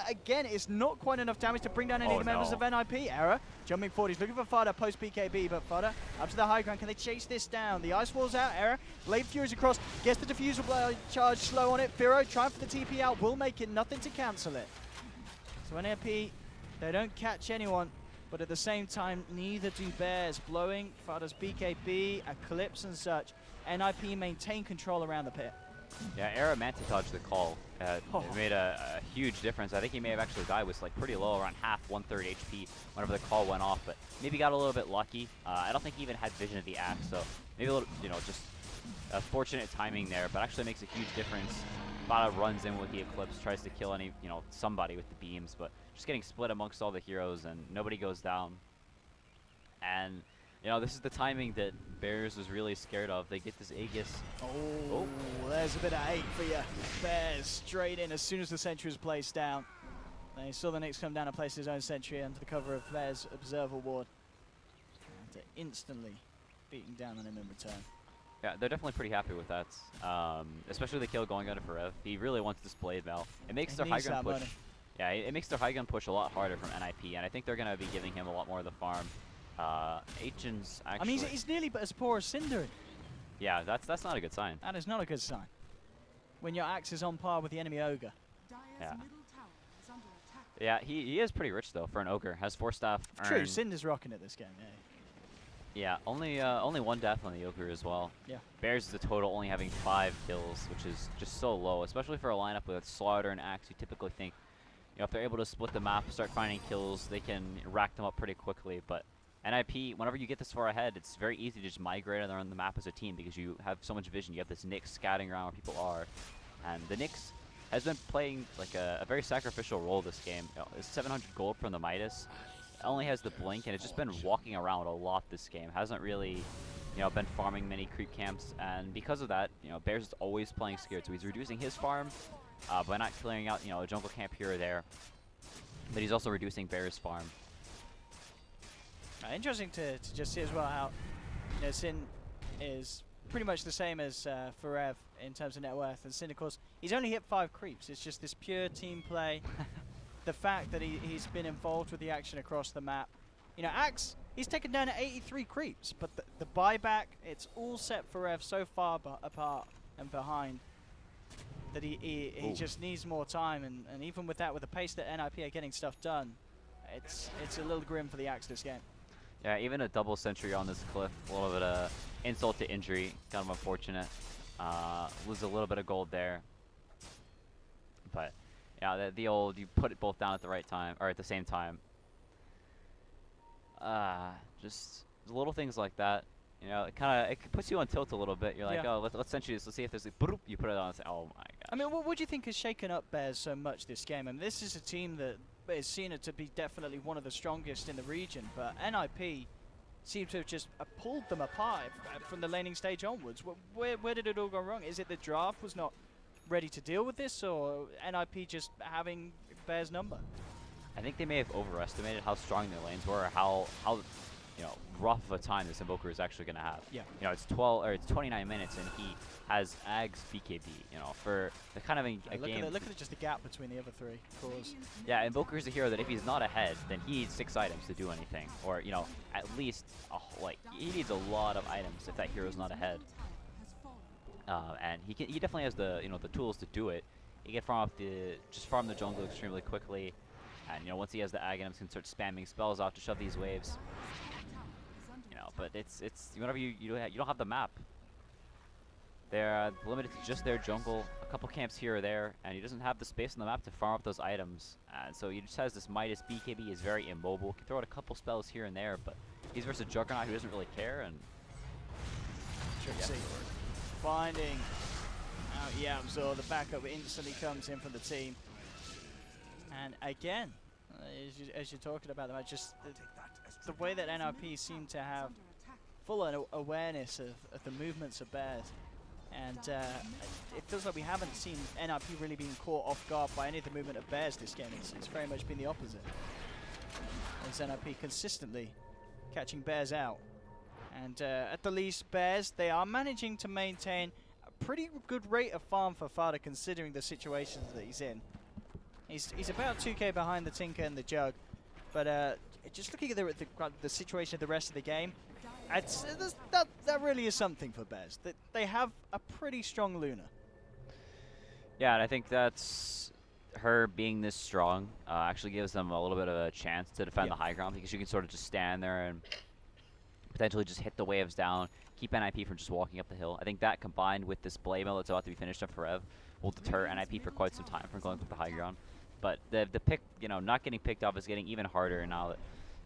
Again, it's not quite enough damage to bring down any of the members of NIP. Error jumping forward. He's looking for Fada post BKB, but Fada up to the high ground. Can they chase this down? The Ice Wall's out. Error. Blade Fury's across. Gets the diffusal blade charge slow on it. Firo trying for the TP out. Will make it. Nothing to cancel it. So NIP, they don't catch anyone, but at the same time, neither do Bears. Blowing Fada's BKB, Eclipse and such. NIP maintain control around the pit. Yeah, Era meant to dodge the call. It made a huge difference. I think he may have actually died with like pretty low, around half, 1/3 HP whenever the call went off, but maybe got a little bit lucky. I don't think he even had vision of the Axe, so maybe a little, you know, just fortunate timing there, but actually makes a huge difference. Fada runs in with the Eclipse, tries to kill any, you know, somebody with the beams, but just getting split amongst all the heroes and nobody goes down. And you know, this is the timing that Bears was really scared of. They get this Aegis. Oh, there's a bit of hate for you. Bears straight in as soon as the sentry was placed down. They saw the Nyx come down and place his own sentry under the cover of Bears' Observer Ward. And instantly beating down on him in return. Yeah, they're definitely pretty happy with that. Especially the kill going on to Ferev. He really wants this blade mail. It makes their high ground push. Money. Yeah, it makes their high ground push a lot harder from NIP, and I think they're going to be giving him a lot more of the farm. Agent's actually. I mean, he's nearly as poor as Cinder. Yeah, that's not a good sign. That is not a good sign. When your Axe is on par with the enemy Ogre. Yeah. Yeah, he is pretty rich though for an Ogre. Has 4 staff. True, Cinder's rocking it this game. Yeah, only 1 death on the Ogre as well. Yeah. Bears is a total only having 5 kills, which is just so low, especially for a lineup with Slaughter and Axe. You typically think, you know, if they're able to split the map, start finding kills, they can rack them up pretty quickly. But NIP, whenever you get this far ahead, it's very easy to just migrate around the map as a team because you have so much vision. You have this Nyx scouting around where people are. And the Nyx has been playing like a very sacrificial role this game. You know, it's 700 gold from the Midas. It only has the blink, and it's just been walking around a lot this game. Hasn't really, you know, been farming many creep camps. And because of that, you know, Bears is always playing scared. So he's reducing his farm by not clearing out, you know, a jungle camp here or there. But he's also reducing Bears' farm. Interesting to just see as well how, you know, Sin is pretty much the same as Ferev in terms of net worth. And Sin, of course, he's only hit 5 creeps. It's just this pure team play. The fact that he's been involved with the action across the map. You know, Axe, He's taken down 83 creeps, but the buyback, it's all set for Rev so far apart and behind that he just needs more time, and even with that, with the pace that NIP are getting stuff done, it's a little grim for the Axe this game. Yeah, even a double sentry on this cliff, a little bit of insult to injury, kind of unfortunate. Lose a little bit of gold there. But yeah, the old, you put it both down at the right time, or at the same time. Just little things like that. You know, it puts you on tilt a little bit. You're like, Yeah. oh, let's sentry this. Let's see if there's a boop. You put it on and say, oh my gosh. I mean, what do you think has shaken up Bears so much this game? I mean, this is a team that is seen it to be definitely one of the strongest in the region, but NIP seem to have just pulled them apart from the laning stage onwards. Where did it all go wrong? Is it the draft was not ready to deal with this, or NIP just having Bears' number? I think they may have overestimated how strong their lanes were, or how rough of a time this Invoker is actually going to have. Yeah. You know, it's 29 minutes, and he has Ag's BKB. You know, for the kind of a game. Look at just the gap between the other three cores. Yeah, Invoker is a hero that if he's not ahead, then he needs 6 items to do anything, or you know, at least he needs a lot of items if that hero's not ahead. And he definitely has the the tools to do it. He can farm the jungle extremely quickly. And once he has the ag items, can start spamming spells out to shove these waves. But it's whenever you don't have the map. They're limited to just their jungle, a couple camps here or there, and he doesn't have the space on the map to farm up those items. And so he just has this Midas BKB, is very immobile, can throw out a couple spells here and there, but he's versus Juggernaut who doesn't really care. And finding out so the backup instantly comes in from the team. And again, as you're talking about them, just the way that NRP seem to have full awareness of the movements of Bears. And it feels like we haven't seen NRP really being caught off guard by any of the movement of Bears this game. It's very much been the opposite. As NRP consistently catching Bears out. And at the least, Bears, they are managing to maintain a pretty good rate of farm for Fada considering the situations that he's in. He's about 2k behind the Tinker and the Jug, but just looking at the situation of the rest of the game, that really is something for Bears. They have a pretty strong Luna. Yeah, and I think that's her being this strong actually gives them a little bit of a chance to defend the high ground, because you can sort of just stand there and potentially just hit the waves down, keep NIP from just walking up the hill. I think that combined with this blade mill that's about to be finished up for Rev will deter NIP for quite some time from going for the high ground. But the pick, not getting picked off is getting even harder now that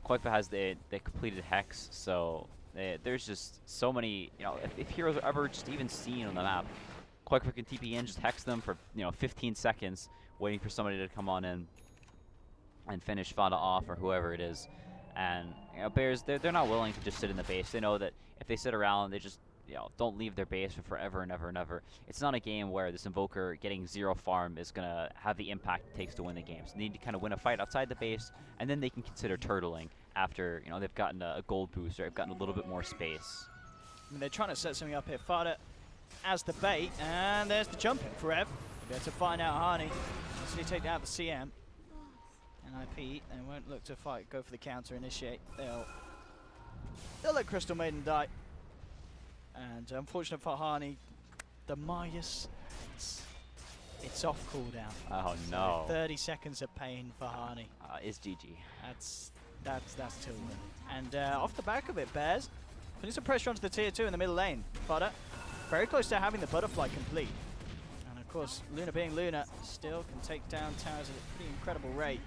Qualifier has the completed Hex. So there's just so many, if heroes are ever just even seen on the map, Qualifier can TP in, just Hex them for 15 seconds, waiting for somebody to come on in and finish Fada off or whoever it is. And Bears, they're not willing to just sit in the base. They know that if they sit around, they just don't leave their base for forever and ever and ever. It's not a game where this Invoker getting 0 farm is going to have the impact it takes to win the game. So they need to kind of win a fight outside the base, and then they can consider turtling after they've gotten a gold boost or they've gotten a little bit more space. I mean, they're trying to set something up here. Fada as the bait, and there's the jump in for Rev. They're to find out Harney. Easily take out the CM. NIP, they won't look to go for the counter, initiate. They'll let Crystal Maiden die. And unfortunate for Harney, the Midas, it's off cooldown. Oh no! 30 seconds of pain for Harney. It's GG. That's too win. And off the back of it, Bears putting some pressure onto the tier 2 in the middle lane. Fada very close to having the butterfly complete. And of course, Luna being Luna, still can take down towers at a pretty incredible rate.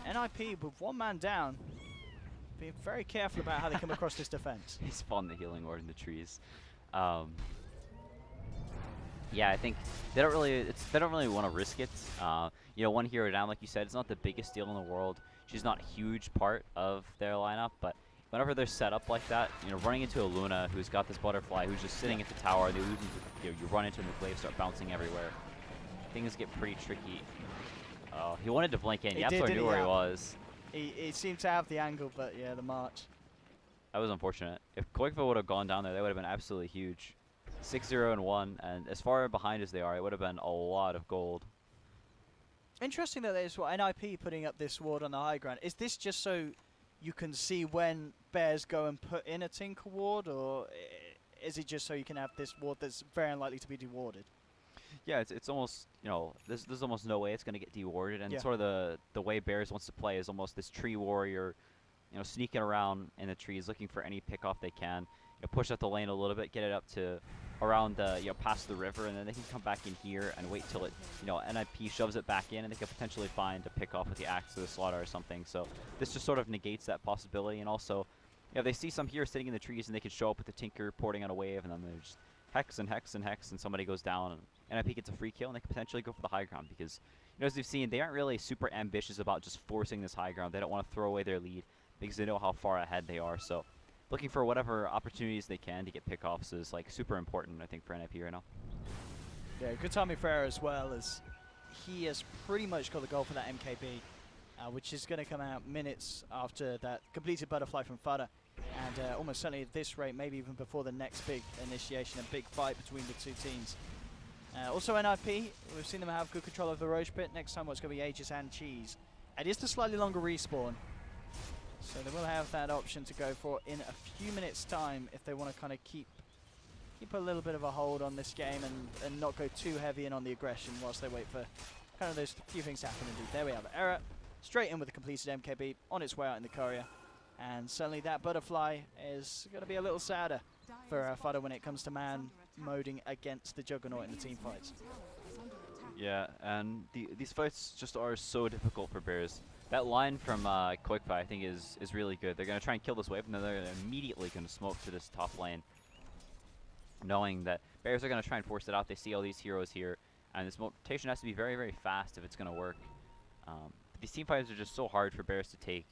And NIP with 1 man down, being very careful about how they come across this defense. He spawned the healing ward in the trees. Yeah, I think they don't really want to risk it. 1 hero down, like you said, it's not the biggest deal in the world. She's not a huge part of their lineup, but whenever they're set up like that, running into a Luna who's got this butterfly, who's just sitting at the tower, you run into him, the glaives start bouncing everywhere. Things get pretty tricky. Oh, he wanted to blink in. Yapsor knew where he was. He seemed to have the angle, but yeah, the march. That was unfortunate. If Qualifier would have gone down there, they would have been absolutely huge. 6-0 and 1, and as far behind as they are, it would have been a lot of gold. Interesting that there's NIP putting up this ward on the high ground. Is this just so you can see when Bears go and put in a Tinker ward, or is it just so you can have this ward that's very unlikely to be dewarded? Yeah, it's almost, you know, there's almost no way it's going to get dewarded, and Yeah. sort of the way Bears wants to play is almost this tree warrior, you know, sneaking around in the trees, looking for any pickoff they can, you know, push up the lane a little bit, get it up to around the, you know, past the river, and then they can come back in here and wait till it, you know, NIP shoves it back in, and they can potentially find a pickoff with the axe or the slaughter or something. So this just sort of negates that possibility, and also, you know, they see some here sitting in the trees, and they can show up with the Tinker porting on a wave, and then there's hex and hex and hex, and somebody goes down, and NIP gets a free kill, and they can potentially go for the high ground, because, you know, as we've seen, they aren't really super ambitious about just forcing this high ground. They don't want to throw away their lead, because they know how far ahead they are. So looking for whatever opportunities they can to get pickoffs is like super important, I think, for NIP right now. Yeah, good timing for Era as well, as he has pretty much got the goal for that MKB, which is going to come out minutes after that completed butterfly from Fada. And almost certainly at this rate, maybe even before the next big initiation and big fight between the two teams. Also NIP, we've seen them have good control of the Roche pit. Next time what's going to be Aegis and Cheese. It is the slightly longer respawn, so they will have that option to go for in a few minutes time if they want to kind of keep a little bit of a hold on this game and not go too heavy in on the aggression whilst they wait for kind of those few things to happen indeed. There we have Era, straight in with the completed MKB on its way out in the courier. And certainly that butterfly is going to be a little sadder for Fada when it comes to man moding against the Juggernaut in the team fights. Yeah, and these fights just are so difficult for Bears. That line from Qualifier, I think, is really good. They're going to try and kill this wave, and then they're immediately going to smoke to this top lane, knowing that Bears are going to try and force it out. They see all these heroes here, and this rotation has to be very, very fast if it's going to work. These team fights are just so hard for Bears to take,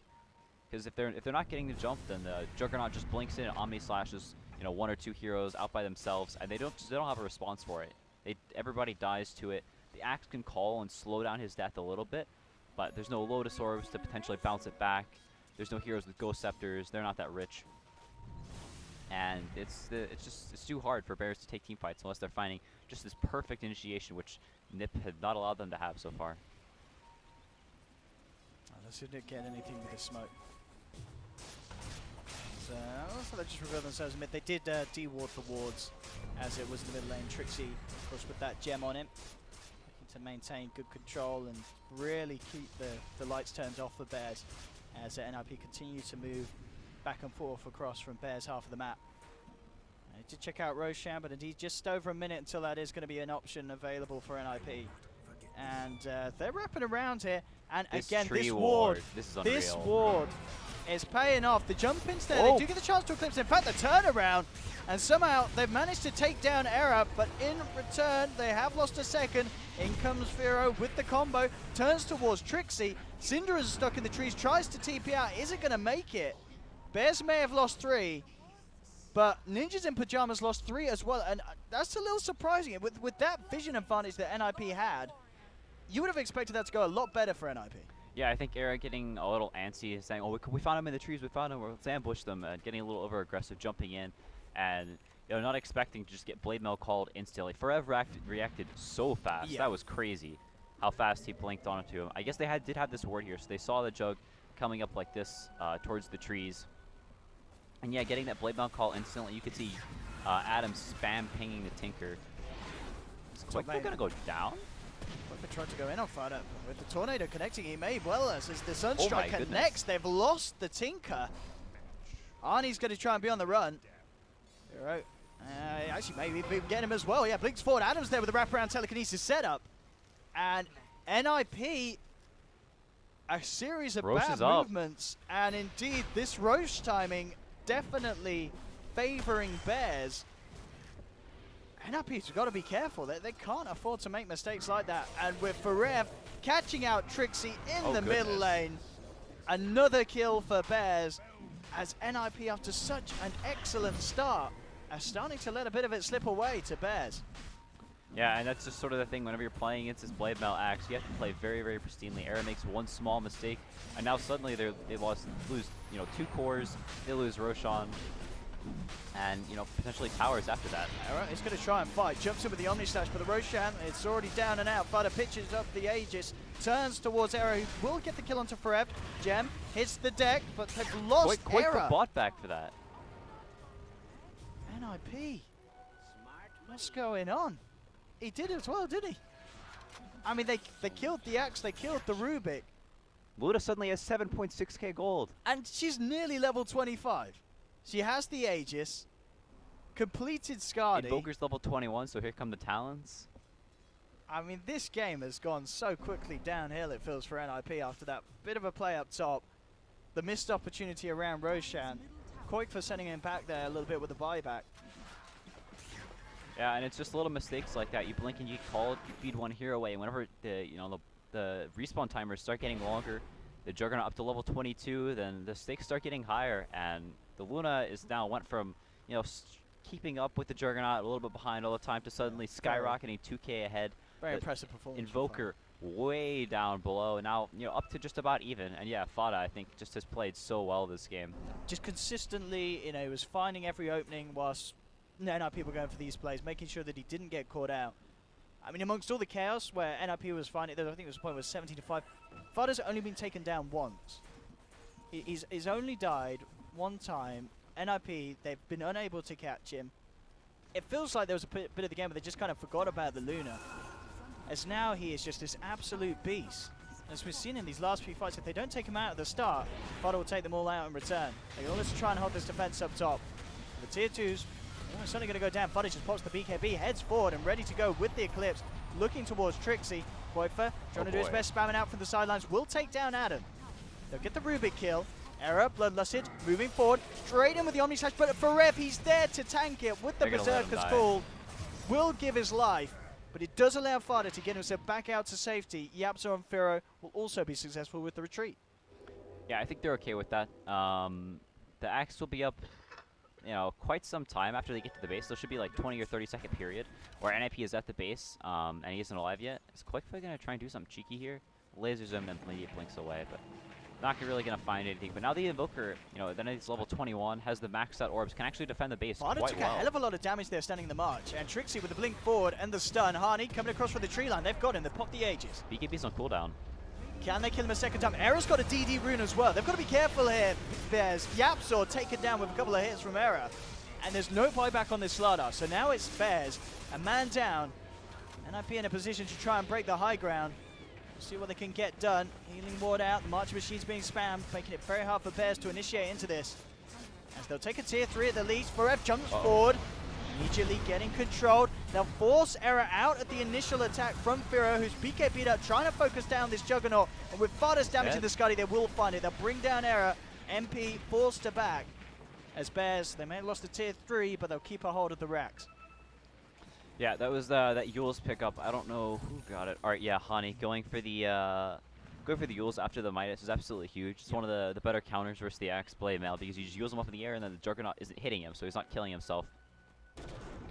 because if they're not getting the jump, then the Juggernaut just blinks in and Omni slashes, you know, one or two heroes out by themselves, and they don't have a response for it. Everybody dies to it. The axe can call and slow down his death a little bit, but there's no Lotus Orbs to potentially bounce it back. There's no heroes with Ghost Scepters. They're not that rich. And it's too hard for Bears to take team fights unless they're finding just this perfect initiation, which Nip had not allowed them to have so far. Let's see if they get anything with the smoke. So also they just revealed themselves a bit. They did deward the wards as it was in the middle lane. Trixie, of course, with that gem on him, looking to maintain good control and really keep the lights turned off for Bears as NIP continue to move back and forth across from Bears' half of the map. I did check out Roshan, but indeed just over a minute until that is going to be an option available for NIP. And they're wrapping around here. And This again, tree this ward, this is unreal. this ward is paying off. The jump ins there, Oh. they do get the chance to eclipse. In fact, the turnaround, and somehow they've managed to take down Era, but in return, they have lost a second. In comes Firo with the combo, turns towards Trixie. Cinder is stuck in the trees, tries to TP out, isn't going to make it. Bears may have lost 3, but Ninjas in Pyjamas lost 3 as well, and that's a little surprising. With that vision advantage that NIP had, you would have expected that to go a lot better for NIP. Yeah, I think Era getting a little antsy, saying, "Oh, we found him in the trees. We found him. Let's ambush them." Getting a little over aggressive, jumping in, and you know, not expecting to just get blade mail called instantly. Forever reacted so fast. Yeah. That was crazy. How fast he blinked onto him. I guess they did have this ward here, so they saw the Jug coming up like this towards the trees. And yeah, getting that blade mail call instantly. You could see Adam spam pinging the Tinker. Is Qualifier gonna go down? Qualifier tried to go in on Fada, but with the Tornado connecting, he may well as the Sunstrike goodness. connects. They've lost the Tinker. Arnie's going to try and be on the run. Right. Actually, maybe get him as well. Yeah, blinks forward. Adam's there with the wraparound telekinesis setup. And NIP, a series of Roche bad is up. movements. And indeed, this Roche timing definitely favoring Bears. NIP's got to be careful. They can't afford to make mistakes like that. And with Farev catching out Trixie in the middle lane. Another kill for Bears as NIP, after such an excellent start, are starting to let a bit of it slip away to Bears. Yeah, and that's just sort of the thing. Whenever you're playing against this Blade Mail Axe, you have to play very, very pristinely. Era makes one small mistake, and now suddenly they lose, you know, 2 cores. They lose Roshan. and you know, potentially towers after that. Alright, he's going to try and fight. Jumps in with the Omni Slash, but the Roshan, it's already down and out. Fada pitches up the Aegis, turns towards Era, who will get the kill onto Forev. Gem hits the deck, but they've lost Quite the Era. bot back for that. NIP. What's going on? He did it as well, didn't he? I mean, they killed the Axe, they killed the Rubik, Luna suddenly has 7.6k gold. and she's nearly level 25. She has the Aegis, completed Skadi. Invoker's level 21, so here come the Talons. I mean, this game has gone so quickly downhill, it feels, for NIP after that bit of a play up top. The missed opportunity around Roshan. Koik for sending him back there a little bit with the buyback. Yeah, and it's just little mistakes like that. You blink and you call it, you feed one hero away, and whenever the respawn timers start getting longer, the Juggernaut up to level 22, then the stakes start getting higher, and the Luna is now went from, you know, keeping up with the Juggernaut, a little bit behind all the time, to suddenly skyrocketing 2k ahead. Very The impressive performance. from Invoker way down below, and now, you know, up to just about even. And yeah, Fada, I think, just has played so well this game. just consistently, you know, was finding every opening whilst NIP were going for these plays, making sure that he didn't get caught out. I mean, amongst all the chaos where NIP was finding, I think it was a point where 17-5, Fada's only been taken down once. He's only died one time. NIP, they've been unable to catch him. It feels like there was a bit of the game where they just kind of forgot about the Luna. As now he is just this absolute beast. As we've seen in these last few fights, if they don't take him out at the start, Fada will take them all out in return. They can always try and hold this defense up top. The tier 2s, it's only going to go down. Fada just pops the BKB, heads forward and ready to go with the Eclipse, looking towards Trixie. Qualifier trying to do his best, spamming out from the sidelines, will take down Adam. They'll get the Rubik kill. Era, Bloodlusted, moving forward, straight in with the Omni Slash, but for Rev, he's there to tank it with the They're gonna let him Berserker's die. Call. Will give his life, but it does allow Fada to get himself back out to safety. Yapzor and Firo will also be successful with the retreat. Yeah, I think they're okay with that. The Axe will be up, you know, quite some time after they get to the base. There should be like 20 or 30 second period where NIP is at the base and he isn't alive yet. Is Qualifier going to try and do something cheeky here? Lasers him and then blinks away, but not really going to find anything. But now the Invoker, you know, then it's level 21, has the maxed out orbs, can actually defend the base Fada quite took well. a hell of a lot of damage there standing in the march, and Trixie with the blink forward and the stun. Harney coming across from the tree line. They've got him. They've popped the Aegis. BKB's on cooldown. Can they kill him a second time? Era's got a DD rune as well. They've got to be careful here. There's Yapzor taken down with a couple of hits from Era. And there's no buyback on this Slardar. So now it's Bears, a man down. NIP in a position to try and break the high ground. See what they can get done. Healing ward out. The March Machine's being spammed, making it very hard for Bears to initiate into this. As they'll take a tier 3 at the least. Forev jumps forward. Immediately getting controlled. They'll force Era out at the initial attack from Firo, who's BKB'd up, trying to focus down this Juggernaut. And with Fada's damage in the Scuddy, they will find it. They'll bring down Era. MP forced to back. As Bears, they may have lost the tier 3, but they'll keep a hold of the racks. Yeah, that was that Yule's pickup. I don't know who got it. All right, yeah, Hani going for the Yules after the Midas is absolutely huge. It's one of the better counters versus the Axe blade mail because you just use them up in the air and then the Juggernaut isn't hitting him, so he's not killing himself.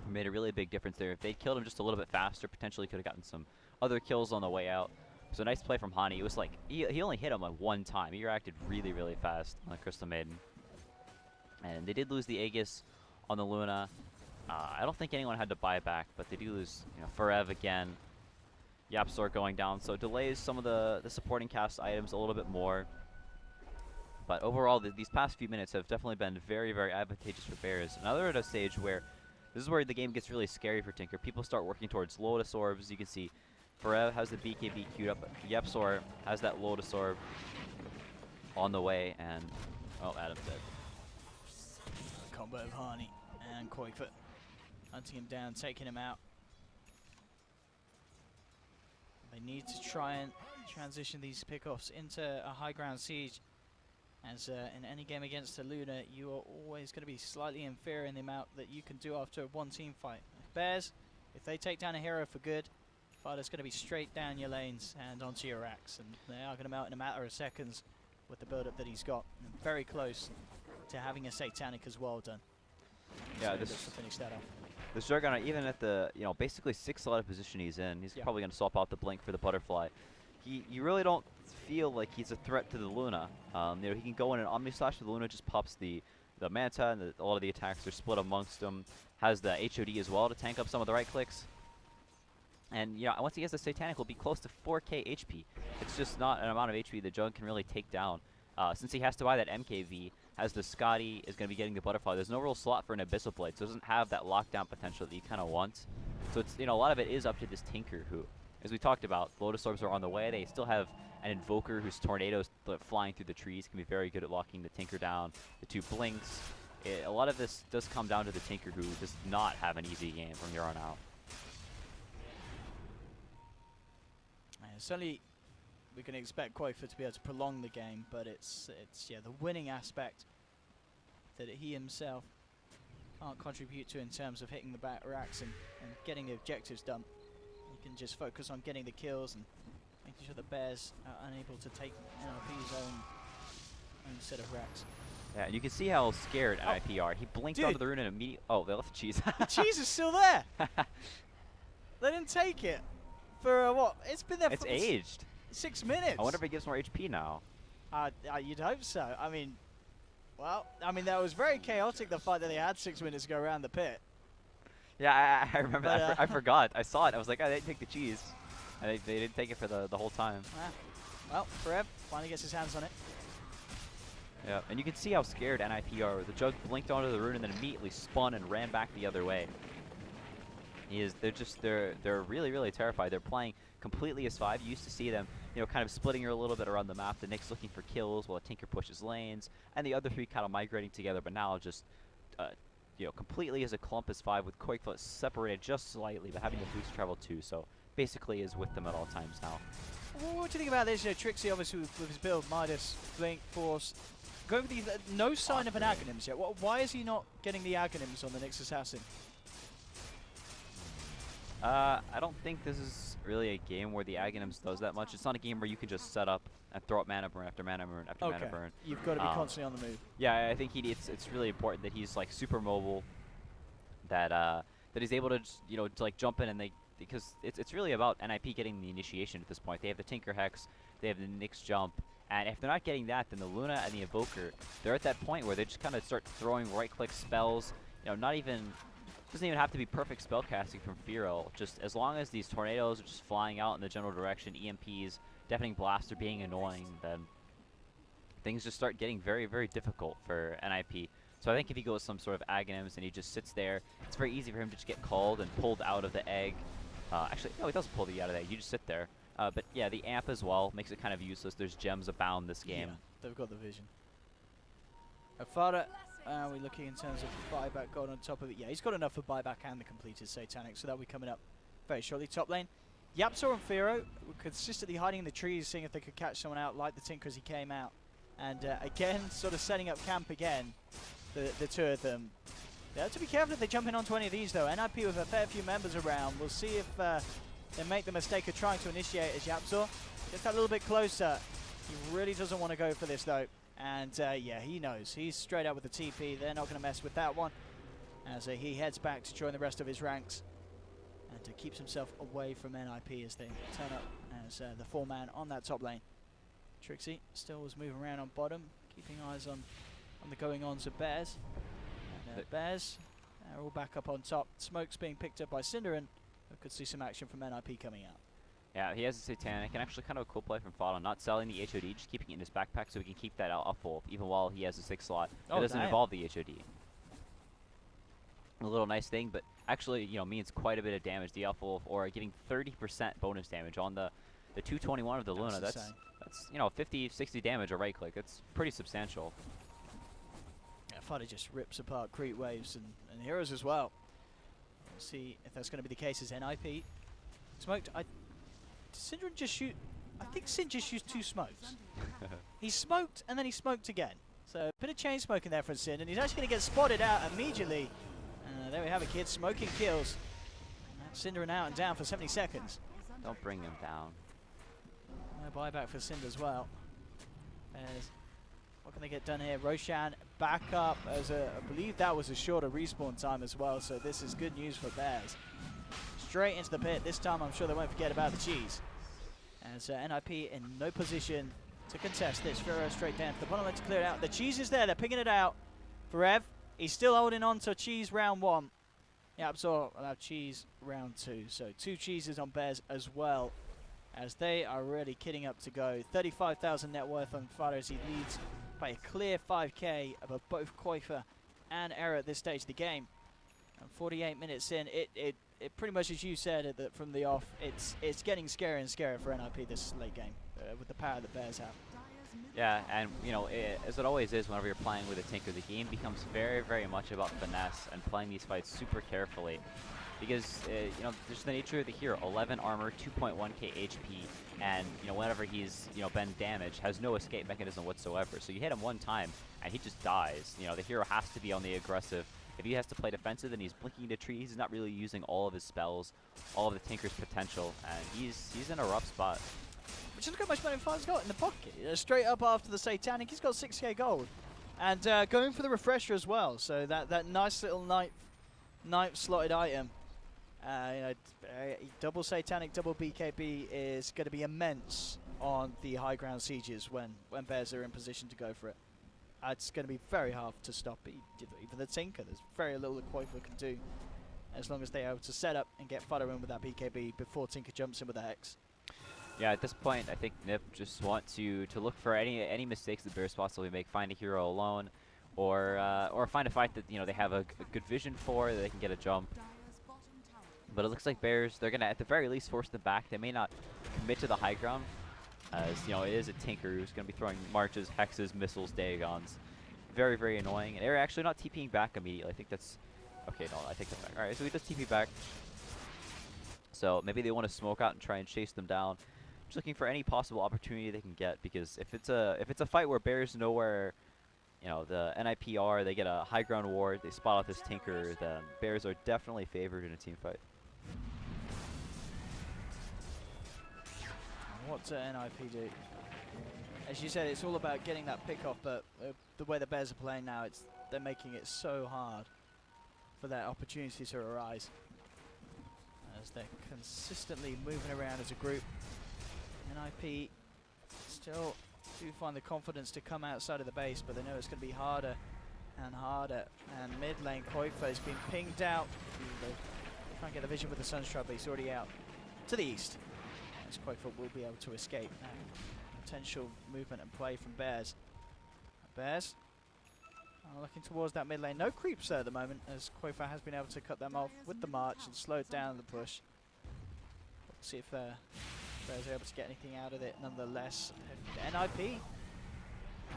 Made a really big difference there. If they killed him just a little bit faster, potentially could have gotten some other kills on the way out. So nice play from Hani. It was like he only hit him like one time. He reacted really, really fast on the Crystal Maiden. And they did lose the Aegis on the Luna. I don't think anyone had to buy back, but they do lose, you know, Forev again. Yapzor going down, so it delays some of the supporting cast items a little bit more. But overall, these past few minutes have definitely been very, very advantageous for Bears. Now they're at a stage where this is where the game gets really scary for Tinker. People start working towards Lotus Orbs. You can see Forev has the BKB queued up. Yapzor has that Lotus Orb on the way, and oh, Adam's dead. Combo of Harney and Koikfoot hunting him down, taking him out. They need to try and transition these pickoffs into a high ground siege. As in any game against a Luna, you are always going to be slightly inferior in the amount that you can do after a one team fight. Bears, if they take down a hero for good, Fada's going to be straight down your lanes and onto your racks, and they are going to melt in a matter of seconds with the build up that he's got. And very close to having a Satanic as well done. Yeah, So this just to finish that off. This Juggernaut, even at the, you know, basically 6th slot position he's in, he's probably going to swap out the Blink for the Butterfly. You really don't feel like he's a threat to the Luna. You know, he can go in an Omni Slash, the Luna just pops the the Manta and a lot of the attacks are split amongst them. Has the HOD as well to tank up some of the right clicks. And you know, once he has the Satanic, will be close to 4k HP. It's just not an amount of HP the Jug can really take down. Since he has to buy that MKV, has the Scotty, is going to be getting the Butterfly. There's no real slot for an Abyssal Blade, so it doesn't have that lockdown potential that you kind of want. So it's, you know, a lot of it is up to this Tinker who, as we talked about, Lotus Orbs are on the way. They still have an Invoker whose tornadoes flying through the trees can be very good at locking the Tinker down. The 2 Blinks. A lot of this does come down to the Tinker who does not have an easy game from here on out. Certainly, we can expect Qualifier to be able to prolong the game, but it's yeah, the winning aspect that he himself can't contribute to in terms of hitting the back racks and getting the objectives done. He can just focus on getting the kills and making sure the Bears are unable to take NIP's own set of racks. Yeah, and you can see how scared NIP are. He blinked onto the rune and immediately. Oh, they left the cheese. The cheese is still there. They didn't take it for what? It's been there for. It's aged. 6 minutes. I wonder if it gives more HP now. You'd hope so. I mean, well, that was very chaotic, the fact that they had 6 minutes to go around the pit. Yeah, I remember that. I forgot. I saw it. I was like, oh, they didn't take the cheese. And they didn't take it for the whole time. Well, Forev finally gets his hands on it. Yeah, and you can see how scared NIP are. The Jug blinked onto the rune and then immediately spun and ran back the other way. They're really, really terrified. They're playing completely as 5. You used to see them, you know, kind of splitting her a little bit around the map. The Nyx looking for kills while Tinker pushes lanes, and the other 3 kind of migrating together. But now just, you know, completely as a clump as 5 with Quakefoot separated just slightly, but having the boost travel too. So basically is with them at all times now. What do you think about this? Trixie, obviously, with his build, Midas, Blink, Force, going with the no sign of an Aghanims yet. Why is he not getting the Aghanims on the Nyx Assassin? I don't think this is really a game where the Aghanims does that much. It's not a game where you can just set up and throw up mana burn after mana burn after mana burn. You've got to be constantly on the move. Yeah, I think it's really important that he's like super mobile, that he's able to just, you know, to like jump in and because it's really about NIP getting the initiation at this point. They have the Tinker Hex, they have the Nyx jump, and if they're not getting that, then the Luna and the Evoker, they're at that point where they just kind of start throwing right-click spells. You know, doesn't even have to be perfect spellcasting from Feral. Just as long as these tornadoes are just flying out in the general direction, EMPs, Deafening Blast are being annoying, then things just start getting very, very difficult for NIP. So I think if he goes some sort of Aghanims and he just sits there, it's very easy for him to just get called and pulled out of the egg. Actually, no, he doesn't pull you out of the egg. You just sit there. But yeah, the amp as well makes it kind of useless. There's gems abound this game. Yeah, they've got the vision. Fada, are we looking in terms of buyback gold on top of it? Yeah, he's got enough for buyback and the completed Satanic, so that'll be coming up very shortly. Top lane, Yapzor and Firo were consistently hiding in the trees, seeing if they could catch someone out like the Tinker as he came out. And again, sort of setting up camp again, the 2 of them. They have to be careful if they jump in onto any of these, though. NIP with a fair few members around. We'll see if they make the mistake of trying to initiate as Yapzor gets that little bit closer. He really doesn't want to go for this, though. And yeah, he knows. He's straight up with the TP. They're not going to mess with that one. As he heads back to join the rest of his ranks. And keeps himself away from NIP as they turn up as the 4-man on that top lane. Trixie still was moving around on bottom, keeping eyes on the going-ons of Bears. And Bears are all back up on top. Smoke's being picked up by Cinder, and we could see some action from NIP coming out. Yeah, he has a Satanic, and actually kind of a cool play from Fada, not selling the HOD, just keeping it in his backpack so he can keep that up full, even while he has a 6 slot. It doesn't involve the HOD. A little nice thing, but actually, you know, means quite a bit of damage. The Alpha or getting 30% bonus damage on the 221 of the Luna. That's you know, 50, 60 damage a right click. It's pretty substantial. Yeah, Fada just rips apart creep waves and heroes as well. We'll see if that's going to be the case as NIP. Smoked. Syndra just shoot. I think Sin just used 2 smokes. He smoked and then he smoked again. So a bit of chain smoking there from Sin, and he's actually going to get spotted out immediately. There we have it, kids. Smoking kills. Cinder out and down for 70 seconds. Don't bring him down. No buyback for Cinder as well. What can they get done here? Roshan back up as I believe that was a shorter respawn time as well. So this is good news for Bears. Straight into the pit. This time I'm sure they won't forget about the cheese. As NIP in no position to contest this. Firo straight down to the bottom lane to clear it out. The cheese is there. They're picking it out. Rev, he's still holding on to cheese round 1. Yeah, Absol will have cheese round 2. So 2 cheeses on Bears as well, as they are really kidding up to go. 35,000 net worth on Fado as he leads by a clear 5k above both Qualifier and Error at this stage of the game. And 48 minutes in, it pretty much, as you said from the off, it's getting scarier and scarier for NIP this late game with the power that Bears have. Yeah, and you know, as it always is whenever you're playing with a Tinker, the game becomes very, very much about finesse and playing these fights super carefully. Because, you know, there's the nature of the hero, 11 armor, 2.1k HP, and, you know, whenever he's, you know, been damaged, has no escape mechanism whatsoever. So you hit him one time, and he just dies. You know, the hero has to be on the aggressive. If he has to play defensive and he's blinking to trees, he's not really using all of his spells, all of the Tinker's potential, and he's in a rough spot. Which is look how much money Fido's got in the pocket. Straight up after the Satanic, he's got 6k gold. And going for the refresher as well, so that nice little knife slotted item. You know, double Satanic, double BKB is going to be immense on the high ground sieges when Bears are in position to go for it. It's going to be very hard to stop even the Tinker. There's very little that Qualifier can do as long as they're able to set up and get Fido in with that BKB before Tinker jumps in with the Hex. Yeah, at this point, I think Nip just want to look for any mistakes that Bears possibly make, find a hero alone, or find a fight that, you know, they have a good vision for, that they can get a jump. But it looks like Bears, they're gonna at the very least force them back. They may not commit to the high ground, as you know, it is a Tinker who's gonna be throwing marches, hexes, missiles, Dagons. Very, very annoying. And they're actually not TPing back immediately. I think that's okay. No, I take that back. All right, so he does TP back. So maybe they want to smoke out and try and chase them down. Just looking for any possible opportunity they can get, because if it's a fight where Bears know where, you know, the NIPR, they get a high ground ward, they spot out this Tinker, then Bears are definitely favored in a team fight. What does NIP do? As you said, it's all about getting that pick off, but the way the Bears are playing now, they're making it so hard for that opportunity to arise, as they're consistently moving around as a group. NIP still do find the confidence to come outside of the base, but they know it's going to be harder and harder. And mid lane, Qualifier has been pinged out. They can't get the vision with the Sunstrike, but he's already out to the east. As Qualifier will be able to escape now. Potential movement and play from Bears. Bears are looking towards that mid lane. No creeps there at the moment, as Qualifier has been able to cut them off with the march and slowed down the push. Let's see if Bears are able to get anything out of it nonetheless. NIP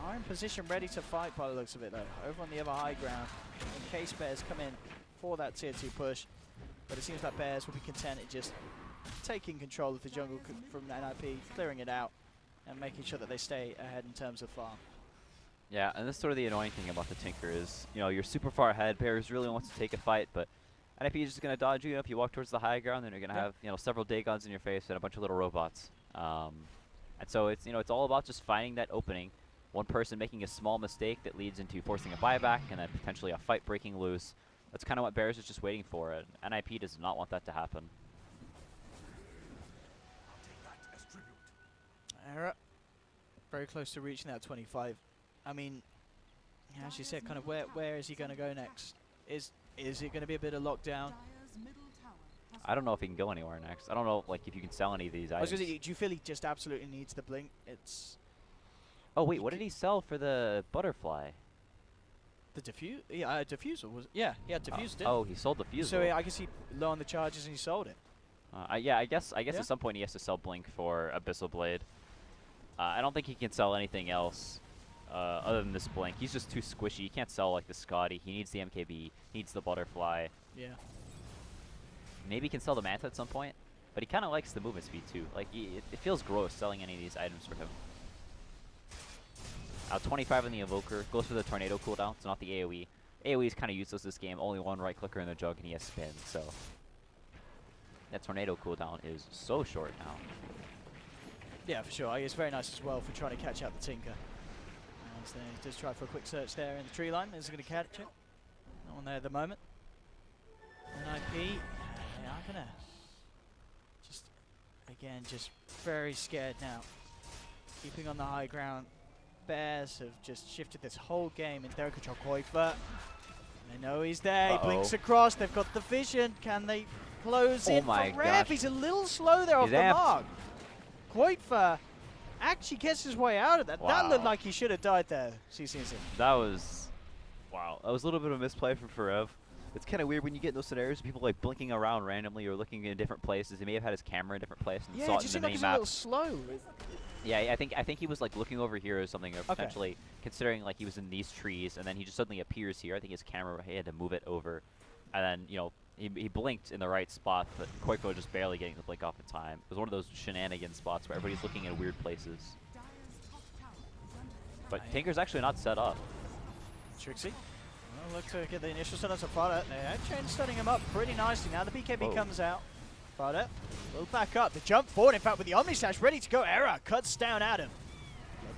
are in position ready to fight by the looks of it though, over on the other high ground, in case Bears come in for that tier 2 push. But it seems like Bears will be contented just taking control of the jungle from NIP, clearing it out, and making sure that they stay ahead in terms of farm. Yeah, and that's sort of the annoying thing about the Tinker is, you know, you're super far ahead, Bears really wants to take a fight, but NIP is just going to dodge you up. You walk towards the high ground, then you're going to have, you know, several Dagons in your face and a bunch of little robots. And so it's, you know, it's all about just finding that opening. One person making a small mistake that leads into forcing a buyback and then potentially a fight breaking loose. That's kind of what Bears is just waiting for, and NIP does not want that to happen. Error very close to reaching that 25. I mean, as you said, kind of where is he going to go next? Is it going to be a bit of lockdown? I don't know if he can go anywhere next. I don't know, like, if you can sell any of these items. Do you feel he just absolutely needs the blink? It's. Oh wait, what did he sell for the butterfly? The diffuse? Yeah, diffusal was. Yeah, diffused it. Oh, he sold the fusel. So I guess he low on the charges and he sold it. Yeah, I guess Yeah. at some point he has to sell Blink for Abyssal Blade. I don't think he can sell anything else other than this Blink. He's just too squishy. He can't sell like the Scotty. He needs the MKB. Needs the Butterfly. Yeah. Maybe he can sell the Manta at some point, but he kind of likes the movement speed too. Like it feels gross selling any of these items for him. 25 on the Invoker, goes for the Tornado cooldown, so not the AoE. AoE is kind of useless this game, only one right clicker in the jug and he has spin, so that Tornado cooldown is so short now. Yeah, for sure. It's very nice as well for trying to catch out the Tinker. So he does try for a quick search there in the tree line. Is going to catch it. No one there at the moment. NIP, they are going to just very scared now. Keeping on the high ground. Bears have just shifted this whole game in their control. Qualifier. They know he's there. He blinks across. They've got the vision. Can they close in my from Rev? gosh. He's a little slow there off the amped. mark. Qualifier actually gets his way out of that. Wow. That looked like he should have died there, CC&C. That was, wow. That was a little bit of a misplay from Forev. It's kind of weird when you get in those scenarios, people like blinking around randomly or looking in different places. He may have had his camera in a different place and Yeah, saw it it just in seemed the like he's mini a map. little slow. Yeah, I think he was like looking over here or something, or potentially considering like he was in these trees, and then he just suddenly appears here. I think his camera, he had to move it over, and then he blinked in the right spot, but Koiko just barely getting the blink off in time. It was one of those shenanigan spots where everybody's looking in weird places. But Tinker's actually not set up. Trixie. Well, look to get the initial stun on Fada. They're actually stunning him up pretty nicely. Now the BKB comes out. Fada will back up. The jump forward, in fact, with the Omni Slash ready to go. Era cuts down Adam.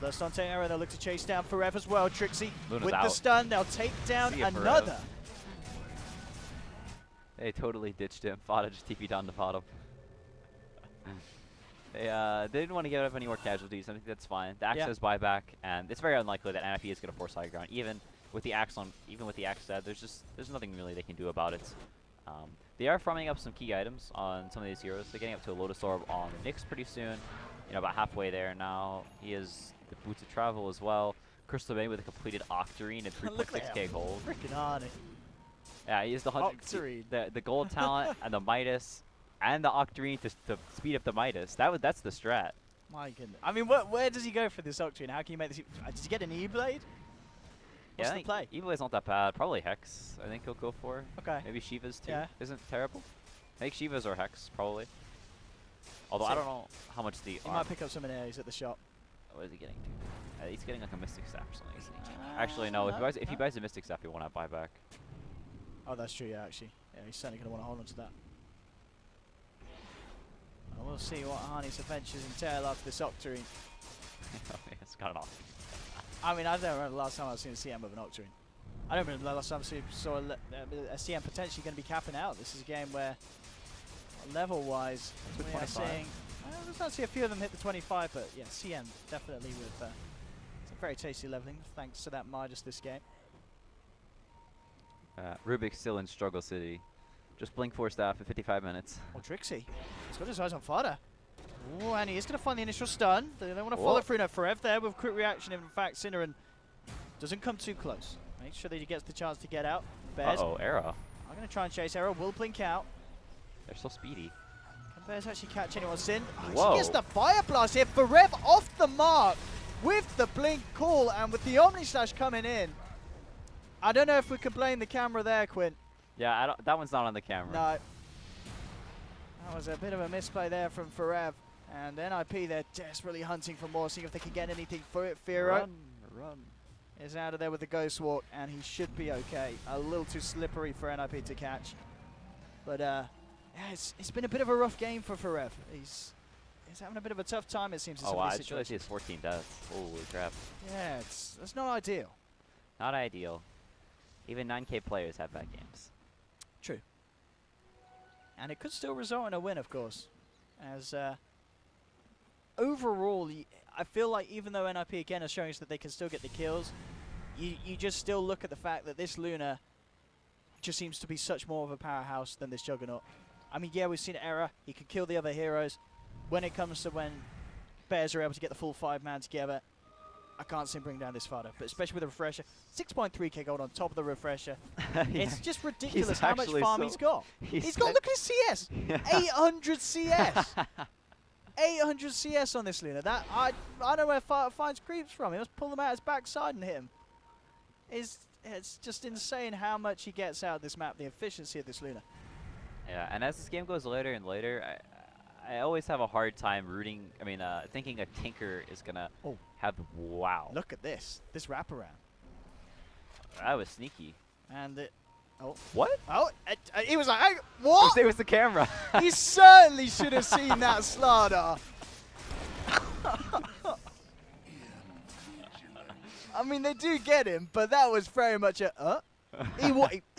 Bloodlust onto Era. They'll look to chase down Forever as well. Trixie Luna's with out. the stun. They'll take down See ya, another. They totally ditched him. Fada just TP'd down the bottom. They didn't want to give up any more casualties. I think that's fine. The Axe has buyback, and it's very unlikely that NIP is going to force high ground. Even with the Axe dead, there's nothing really they can do about it. They are farming up some key items on some of these heroes. They're getting up to a Lotus Orb on Nyx pretty soon. About halfway there now. He has the Boots of Travel as well. Crystal Bay with a completed Octarine and 3.6k gold. Freaking Arnie. Yeah, he has the Octarine. the gold talent and the Midas and the Octarine to speed up the Midas. That's the strat. My goodness. I mean, where does he go for this Octarine? How can you make this? Does he get an E-Blade? What's the play? E-Blade's not that bad. Probably Hex, I think he'll go for. Okay. Maybe Shiva's too. Yeah. Isn't terrible. I think Shiva's or Hex, probably. Although I don't know how much the He might pick up some Aeries at the shop. What is he getting to? He's getting like a Mystic Staff or something, isn't he? Actually, no. If he buys a Mystic Staff, he won't have buyback. Oh, that's true, yeah, actually. Yeah, he's certainly going to want to hold on to that. Well, we'll see what Harney's adventures entail after this Octarine. It's got it off. I mean, I don't remember the last time I've seen a CM with an Octarine. I don't remember the last time I saw a CM potentially going to be capping out. This is a game where, level-wise, we are seeing... we're starting to see a few of them hit the 25, but yeah, CM definitely with some very tasty leveling, thanks to that Midas this game. Rubik's still in Struggle City. Just blink 4 staff for 55 minutes. Oh, Trixie. He's got his eyes on Fada. Oh, and he is going to find the initial stun. They don't want to follow through now. Forever there with quick reaction. In fact, Cinneren doesn't come too close. Make sure that he gets the chance to get out. Bears. Uh-oh, Era. I'm going to try and chase Era. Will blink out. They're so speedy. Can Bears actually catch anyone? Sin. Whoa. He gets the Fire Blast here. Forever off the mark with the blink call and with the Omni Slash coming in. I don't know if we can blame the camera there, Quinn. Yeah, that one's not on the camera. No. That was a bit of a misplay there from Forev. And NIP, they're desperately hunting for more, seeing if they can get anything for it. Firo Run. is out of there with the Ghost Walk, and he should be okay. A little too slippery for NIP to catch. But yeah, it's been a bit of a rough game for Forev. He's having a bit of a tough time, it seems, in some wow, of I these just realized he has situations. 14 deaths. Holy crap. Yeah, that's not ideal. Not ideal. Even 9K players have bad games. True. And it could still result in a win, of course. As overall, I feel like even though NIP again are showing us that they can still get the kills, you just still look at the fact that this Luna just seems to be such more of a powerhouse than this Juggernaut. I mean, yeah, we've seen Era. He can kill the other heroes. When it comes to when Bears are able to get the full 5-man together, I can't see him bring down this Fada, but especially with a refresher. 6.3k gold on top of the refresher. It's just ridiculous how much farm he's got. He's got, look at his CS! 800 CS! 800 CS on this Luna. That I don't know where Fada finds creeps from. He must pull them out his backside and hit him. It's just insane how much he gets out of this map, the efficiency of this Luna. Yeah, and as this game goes later and later, I always have a hard time thinking a Tinker is gonna have wow. Look at this wraparound. That was sneaky. And it, what? Oh, he was like, hey, what? It was the camera. He certainly should have seen that Slardar. I mean, they do get him, but that was very much a he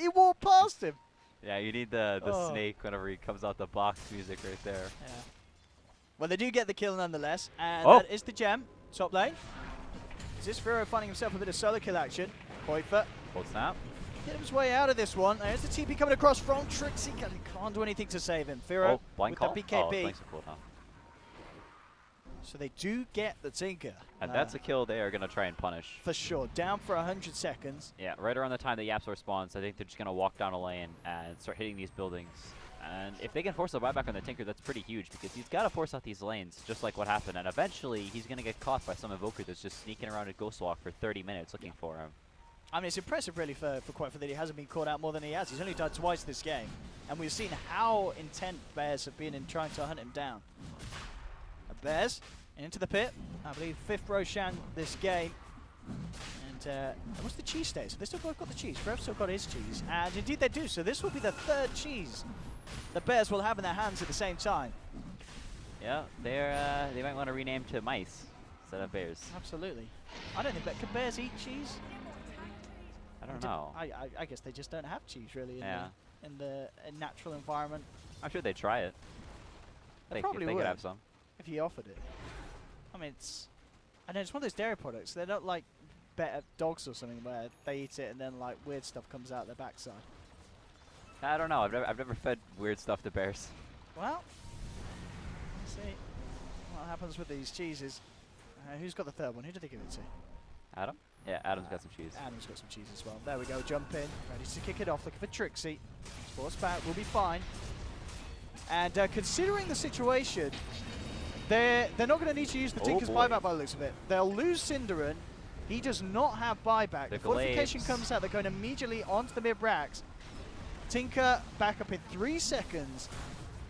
walked past him. Yeah, you need the snake whenever he comes out the box music right there. Yeah. Well, they do get the kill nonetheless, and that is the gem. Top lane. Is this Firo finding himself a bit of solo kill action? Qualifier Cold snap. get his way out of this one. There's the TP coming across from Trixie. Can't do anything to save him. Firo Oh, blind with call. that Oh, BKB. blink's cool, huh? So they do get the Tinker. And that's a kill they are going to try and punish. For sure. Down for 100 seconds. Yeah, right around the time the Yapsor spawns, I think they're just going to walk down a lane and start hitting these buildings. And if they can force a buyback on the Tinker, that's pretty huge because he's got to force out these lanes, just like what happened. And eventually, he's going to get caught by some Evoker that's just sneaking around a Ghost Walk for 30 minutes looking for him. I mean, it's impressive really for Qualifier that he hasn't been caught out more than he has. He's only died twice this game. And we've seen how intent Bears have been in trying to hunt him down. Bears into the pit. I believe 5th Roshan this game. And what's the cheese state? So they still both got the cheese. Rev's still got his cheese. And indeed they do. So this will be the 3rd cheese the Bears will have in their hands at the same time. Yeah, they might want to rename to Mice instead of Bears. Absolutely. I don't think that can Bears eat cheese. I don't know. I guess they just don't have cheese really in the natural environment. I'm sure they'd try it. They probably they would could have some. if you offered it. I mean, I know it's one of those dairy products. They're not like better dogs or something where they eat it and then like weird stuff comes out their backside. I don't know. I've never fed weird stuff to bears. Well, let's see what happens with these cheeses. Who's got the 3rd one? Who did they give it to? Adam? Yeah, Adam's got some cheese. Adam's got some cheese as well. There we go. Jump in. Ready to kick it off. Looking for Trixie. Force back. We'll be fine. And considering the situation, they're not going to need to use the Tinker's buyback by the looks of it. They'll lose Cinderin. He does not have buyback. The fortification comes out. They're going immediately onto the mid-racks. Tinker back up in 3 seconds.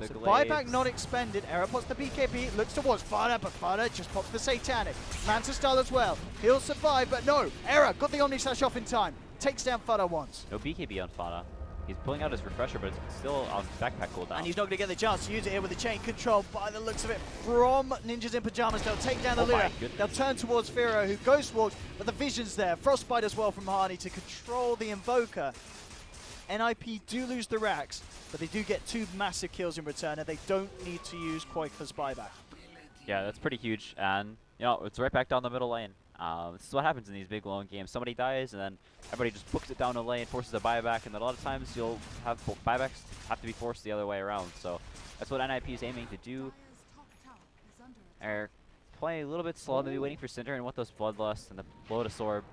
So buyback not expended. Era pops the BKB, looks towards Fada, but Fada just pops the Satanic. Manta style as well. He'll survive, but no. Era got the Omni Slash off in time. Takes down Fada once. No BKB on Fada. He's pulling out his refresher, but it's still on backpack cooldown. And he's not going to get the chance to use it here with the chain control by the looks of it from Ninjas in Pyjamas. They'll take down the Lyra. They'll turn towards Firo, who ghost walks, but the vision's there. Frostbite as well from Hardy to control the Invoker. NIP do lose the racks, but they do get 2 massive kills in return, and they don't need to use Qualifer's buyback. Yeah, that's pretty huge, and you know it's right back down the middle lane. This is what happens in these big long games. Somebody dies, and then everybody just books it down the lane, forces a buyback, and then a lot of times you'll have buybacks have to be forced the other way around. So that's what NIP is aiming to do. They're playing a little bit slow, maybe waiting for Cinder and want those Bloodlust and the Lotus Orb.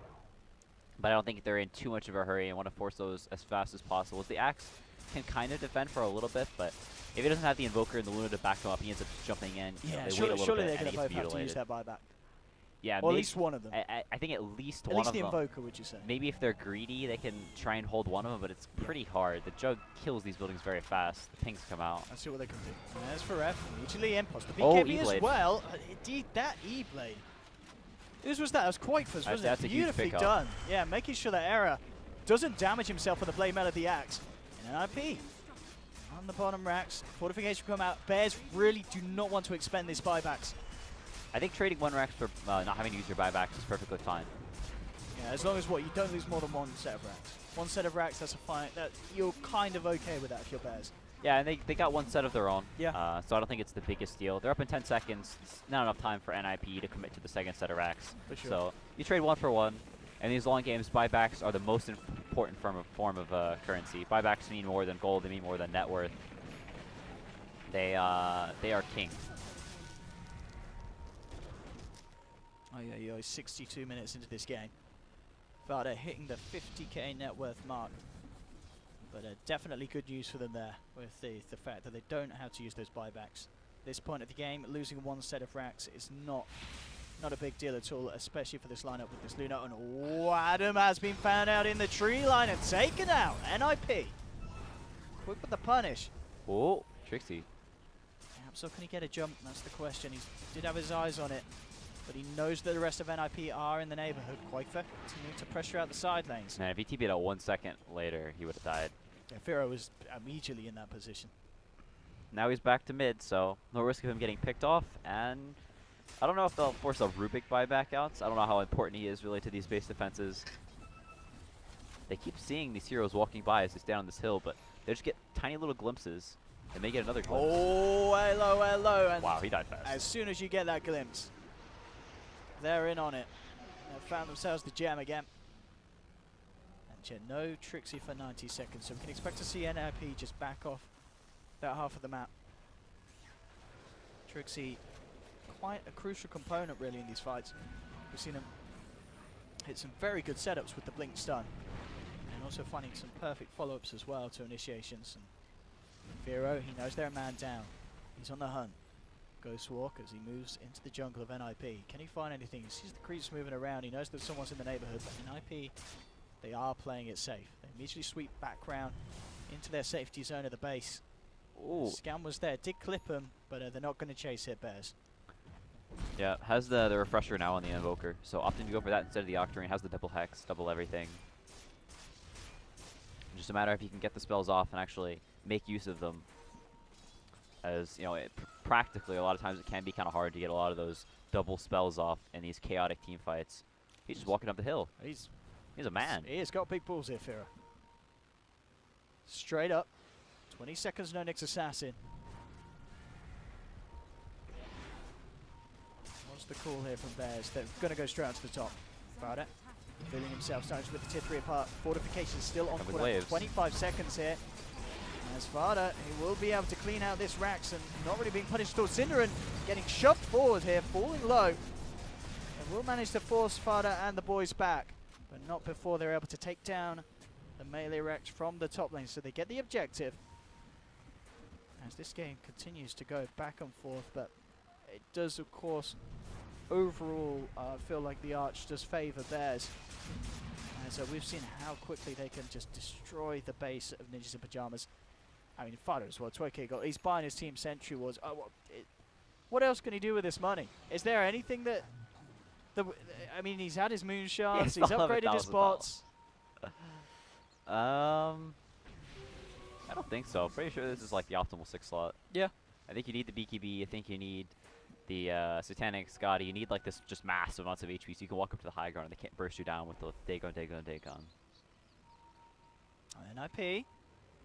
But I don't think they're in too much of a hurry and want to force those as fast as possible. The Axe can kind of defend for a little bit, but if he doesn't have the Invoker and the Luna to back him up, he ends up just jumping in. Yeah, they wait a little surely bit they're going to both have to mutilated. use their buyback. Yeah, or at least one of them. I think at least at one least of the them. Invoker, would you say? Maybe if they're greedy, they can try and hold one of them, but it's pretty hard. The Jug kills these buildings very fast. The pings come out. Let's see what they can do. There's for F. Immediately Impost. The Oh, BKB as E-Blade. well. Indeed, that E-Blade. Whose was that? That was Qualifer's, wasn't That's it? a huge Beautifully pickup. done. Yeah, making sure that Era doesn't damage himself with the blade mail of the axe. And NIP on the bottom racks. Fortification come out. Bears really do not want to expend these buybacks. I think trading 1 Rex for not having to use your buybacks is perfectly fine. Yeah, as long as you don't lose more than 1 set of racks. 1 set of racks, that's a fine. You're kind of okay with that if you're Bears. Yeah, and they got 1 set of their own. Yeah. So I don't think it's the biggest deal. They're up in 10 seconds. It's not enough time for NIP to commit to the 2nd set of racks. For sure. So you trade 1 for 1. And these long games, buybacks are the most important form of currency. Buybacks mean more than gold. They mean more than net worth. They are king. Oh yeah, you're 62 minutes into this game. Vada hitting the 50k net worth mark. But definitely good news for them there with the fact that they don't have to use those buybacks. This point of the game, losing 1 set of racks is not a big deal at all, especially for this lineup with this Luna. And oh, Adam has been found out in the tree line and taken out. NIP. Quick with the punish. Oh, Trixie. So can he get a jump? That's the question. He did have his eyes on it, but he knows that the rest of NIP are in the neighborhood. Qualifier continuing to pressure out the side lanes. Man, if he TP'd out 1 second later, he would have died. Yeah, Firo was immediately in that position. Now he's back to mid, so no risk of him getting picked off. And I don't know if they'll force a Rubik buyback outs. I don't know how important he is really to these base defenses. They keep seeing these heroes walking by as they stand on this hill, but they just get tiny little glimpses. They may get another glimpse. Oh, hello, hello. And wow, he died fast. as soon as you get that glimpse, they're in on it. found themselves the gem again. And yeah, no Trixie for 90 seconds, so we can expect to see NIP just back off that half of the map. Trixie, quite a crucial component really in these fights. We've seen him hit some very good setups with the blink stun, and also finding some perfect follow-ups as well to initiations. And Vero, he knows they're a man down. He's on the hunt. Ghost Walk as he moves into the jungle of NIP. Can he find anything? He sees the creeps moving around. He knows that someone's in the neighborhood, but NIP, they are playing it safe. They immediately sweep background into their safety zone of the base. Ooh. Scan was there, did clip him, but they're not going to chase it, Bears. Yeah, has the refresher now on the Invoker, so often you go for that instead of the Octarine. Has the double hex, double everything. Just a matter if you can get the spells off and actually make use of them. As you know, practically a lot of times it can be kind of hard to get a lot of those double spells off in these chaotic team fights. He's just walking up the hill. He's a man. He's got big balls here, Fira. Straight up. 20 seconds, no Nyx Assassin. What's the call here from Bears? They're going to go straight on to the top. Fada feeling himself, starting with the tier 3 apart. Fortification still on cooldown. 25 seconds here. As Fada, he will be able to clean out this Rax and not really being punished towards Cinderin, getting shoved forward here, falling low. And will manage to force Fada and the boys back, but not before they're able to take down the melee Rax from the top lane. So they get the objective. As this game continues to go back and forth, but it does, of course, overall feel like the Arch does favour Bears. As we've seen how quickly they can just destroy the base of Ninjas in Pyjamas. I mean, Fada as well, 12k gold. He's buying his team Sentry Wards. What else can he do with this money? Is there anything that... I mean, he's had his moonshots, he's upgraded his bots. I don't think so. Pretty sure this is like the optimal 6 slot. Yeah. I think you need the BKB. I think you need the Satanic Scotty. You need like this just massive amounts of HP so you can walk up to the high ground and they can't burst you down with the Dagon. NIP,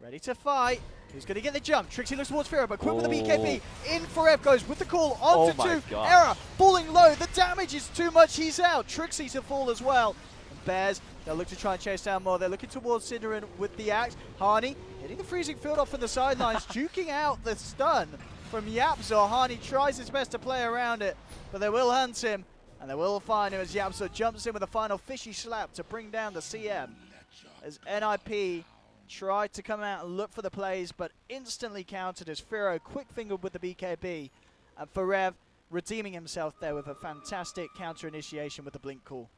ready to fight. Who's going to get the jump? Trixie looks towards Fira, but quick with the BKB. In Forev goes with the call onto 2. Error falling low. The damage is too much. He's out. Trixie to fall as well. And Bears, they'll look to try and chase down more. They're looking towards Cinderin with the axe. Hani hitting the freezing field off from the sidelines, duking out the stun from Yapzor. Hani tries his best to play around it, but they will hunt him, and they will find him as Yapzor jumps in with a final fishy slap to bring down the CM. As NIP tried to come out and look for the plays, but instantly countered as Firo quick-fingered with the BKB. And Forev redeeming himself there with a fantastic counter initiation with the blink call.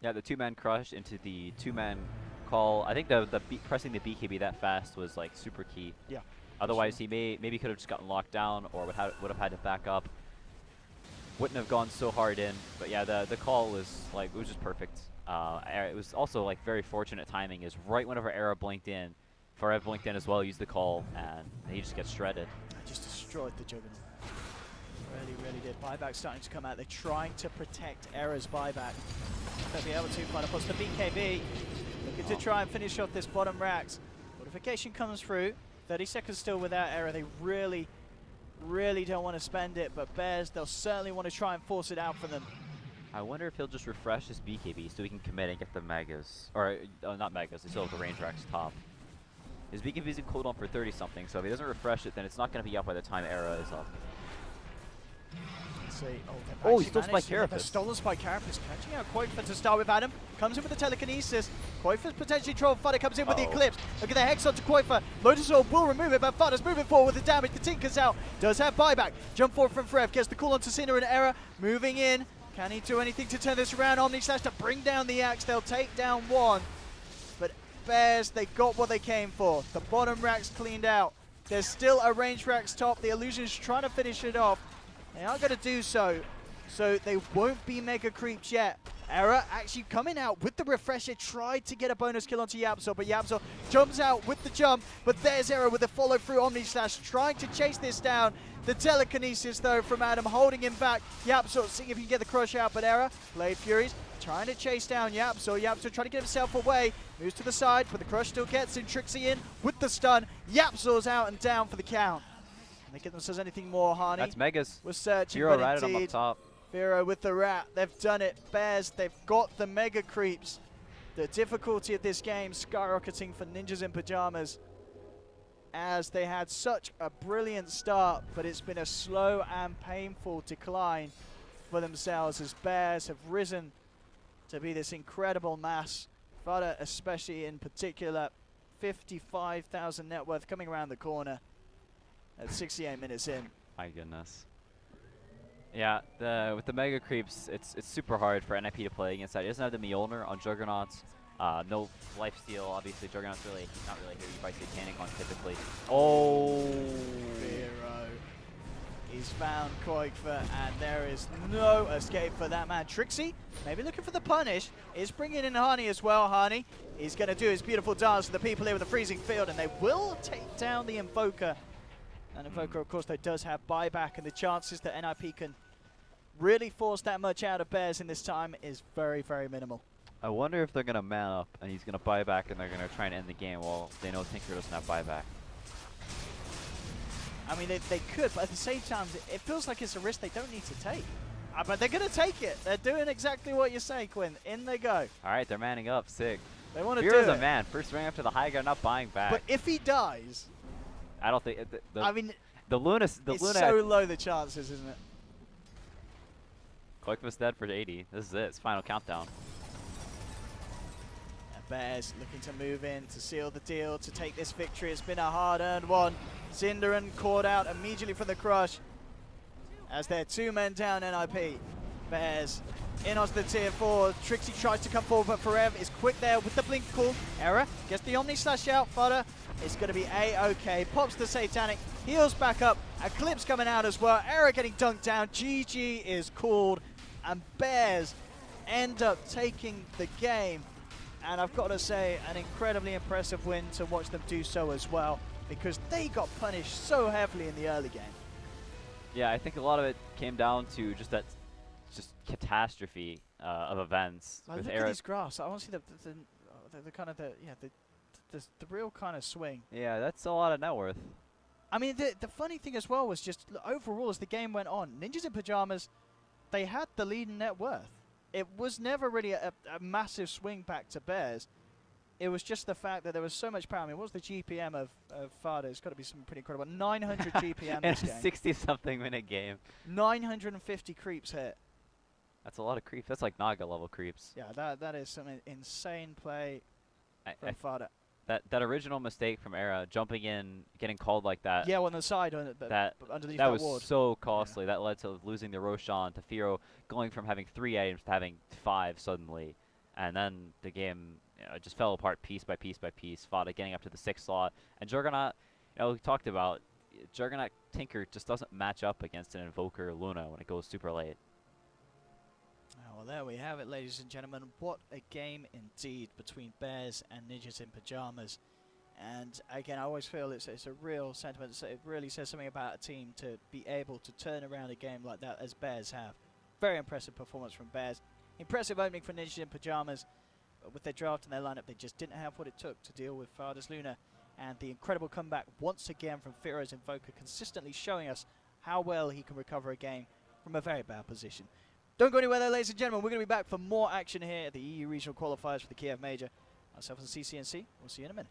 Yeah, the 2-man crush into the 2-man call. I think pressing the BKB that fast was like super key. Yeah. Otherwise, he maybe could have just gotten locked down or would have had to back up. Wouldn't have gone so hard in. But yeah, the call was like, it was just perfect. It was also like very fortunate timing. Is right whenever Era blinked in, Forev blinked in as well, used the call, and he just gets shredded. Just destroyed the Juggernaut. Really did. Buyback starting to come out. They're trying to protect Era's buyback. They'll be able to find a plus the BKB. Looking to try and finish off this bottom Rax. Fortification comes through. 30 seconds still without Era. They really don't want to spend it, but Bears, they'll certainly want to try and force it out for them. I wonder if he'll just refresh his BKB so he can commit and get the Megas. Or, not Megas, they still have the range Rax top. His BKB is in cooldown for 30 something, so if he doesn't refresh it, then it's not going to be up by the time Era is up. See. Oh, he stole Spike Carapace. Stolen Spike Carapace, catching out Qualifier to start with Adam. Comes in with the telekinesis. Qualifier potentially trolled. Fada comes in with the Eclipse. Look at the Hex onto Qualifier. Lotus Orb will remove it, but Fada's moving forward with the damage. The Tinker's out. Does have buyback. Jump forward from Frev. Gets the call onto Cinder and Era. Moving in. Can he do anything to turn this around? Omni Slash to bring down the axe. They'll take down one. But Bears, they got what they came for. The bottom Rax cleaned out. There's still a range Rax top. The Illusion's trying to finish it off. They aren't going to do so. So they won't be mega creeps yet. Era actually coming out with the refresher, tried to get a bonus kill onto Yapzor, but Yapzor jumps out with the jump, but there's Era with the follow through Omni Slash, trying to chase this down. The telekinesis though from Adam holding him back. Yapzor seeing if he can get the crush out, but Era, Blade Furies, trying to chase down Yapzor. Yapzor trying to get himself away, moves to the side, but the crush still gets him. Trixie in with the stun. Yapzor's out and down for the count. Can they get themselves anything more, Hani? That's Megas. We're searching, Zero but right indeed, up top. Firo with the rat. They've done it. Bears, they've got the mega creeps. The difficulty of this game skyrocketing for Ninjas in Pyjamas, as they had such a brilliant start, but it's been a slow and painful decline for themselves as Bears have risen to be this incredible mass. Fada especially in particular, 55,000 net worth coming around the corner at 68 minutes in. My goodness. Yeah, with the mega creeps, it's super hard for NIP to play against that. He doesn't have the Mjolnir on Juggernauts. No lifesteal, obviously. Juggernaut's really not really here. You probably see Tanning on typically. Oh! Firo. He's found Qualifier, and there is no escape for that man. Trixie, maybe looking for the punish, is bringing in Hani as well. Hani, he's going to do his beautiful dance to the people here with the freezing field, and they will take down the Invoker. And Invoker, of course, though, does have buyback, and the chances that NIP can really force that much out of Bears in this time is very, very minimal. I wonder if they're going to man up, and he's going to buy back, and they're going to try and end the game while they know Tinker doesn't have buyback. I mean, they could, but at the same time, it feels like it's a risk they don't need to take. But they're going to take it. They're doing exactly what you say, Quinn. In they go. All right, they're manning up. Sick. They want to do Fear's it. a man. First ring after the high guard, not buying back. But if he dies, I don't think. I mean, the Luna. it's so low the chances, isn't it? Qualifier dead for 80. This is it. It's final countdown. And Bears looking to move in to seal the deal, to take this victory. It's been a hard-earned one. Zinderan caught out immediately from the crush as they're 2 men down NIP. Bears in onto the tier 4. Trixie tries to come forward, but Forever is quick there with the blink call. Error gets the Omni Slash out. Fodder is going to be A-OK. Pops the Satanic, heals back up. Eclipse coming out as well. Error getting dunked down. GG is called, and Bears end up taking the game. And I've got to say, an incredibly impressive win to watch them do so as well, because they got punished so heavily in the early game. Yeah, I think a lot of it came down to just that catastrophe of events. Like, with look Era. at these graphs. I want to see the kind of the real kind of swing. Yeah, that's a lot of net worth. I mean, the funny thing as well was just overall as the game went on, Ninjas in Pyjamas, they had the lead in net worth. It was never really a massive swing back to Bears. It was just the fact that there was so much power. I mean, what was the GPM of Fada? It's got to be something pretty incredible. 900 GPM In this a game. 60-something minute game. 950 creeps hit. That's a lot of creeps. That's like Naga level creeps. Yeah, that is some insane play from Fada. That original mistake from Era, jumping in, getting called like that. Yeah, on the side, underneath that was ward. so costly. Yeah. That led to losing the Roshan, to Firo going from having 3 items to having 5 suddenly. And then the game just fell apart piece by piece by piece. Fada getting up to the 6th slot. And Juggernaut, we talked about, Juggernaut Tinker just doesn't match up against an Invoker Luna when it goes super late. Well, there we have it, ladies and gentlemen. What a game indeed between Bears and Ninjas in Pyjamas. And again, I always feel it's a real sentiment. It really says something about a team to be able to turn around a game like that as Bears have. Very impressive performance from Bears. Impressive opening for Ninjas in Pyjamas. But with their draft and their lineup, they just didn't have what it took to deal with Fada's Luna. And the incredible comeback once again from Firo's Invoker, consistently showing us how well he can recover a game from a very bad position. Don't go anywhere there, ladies and gentlemen. We're going to be back for more action here at the EU Regional Qualifiers for the Kiev Major. Myself and CC&C. We'll see you in a minute.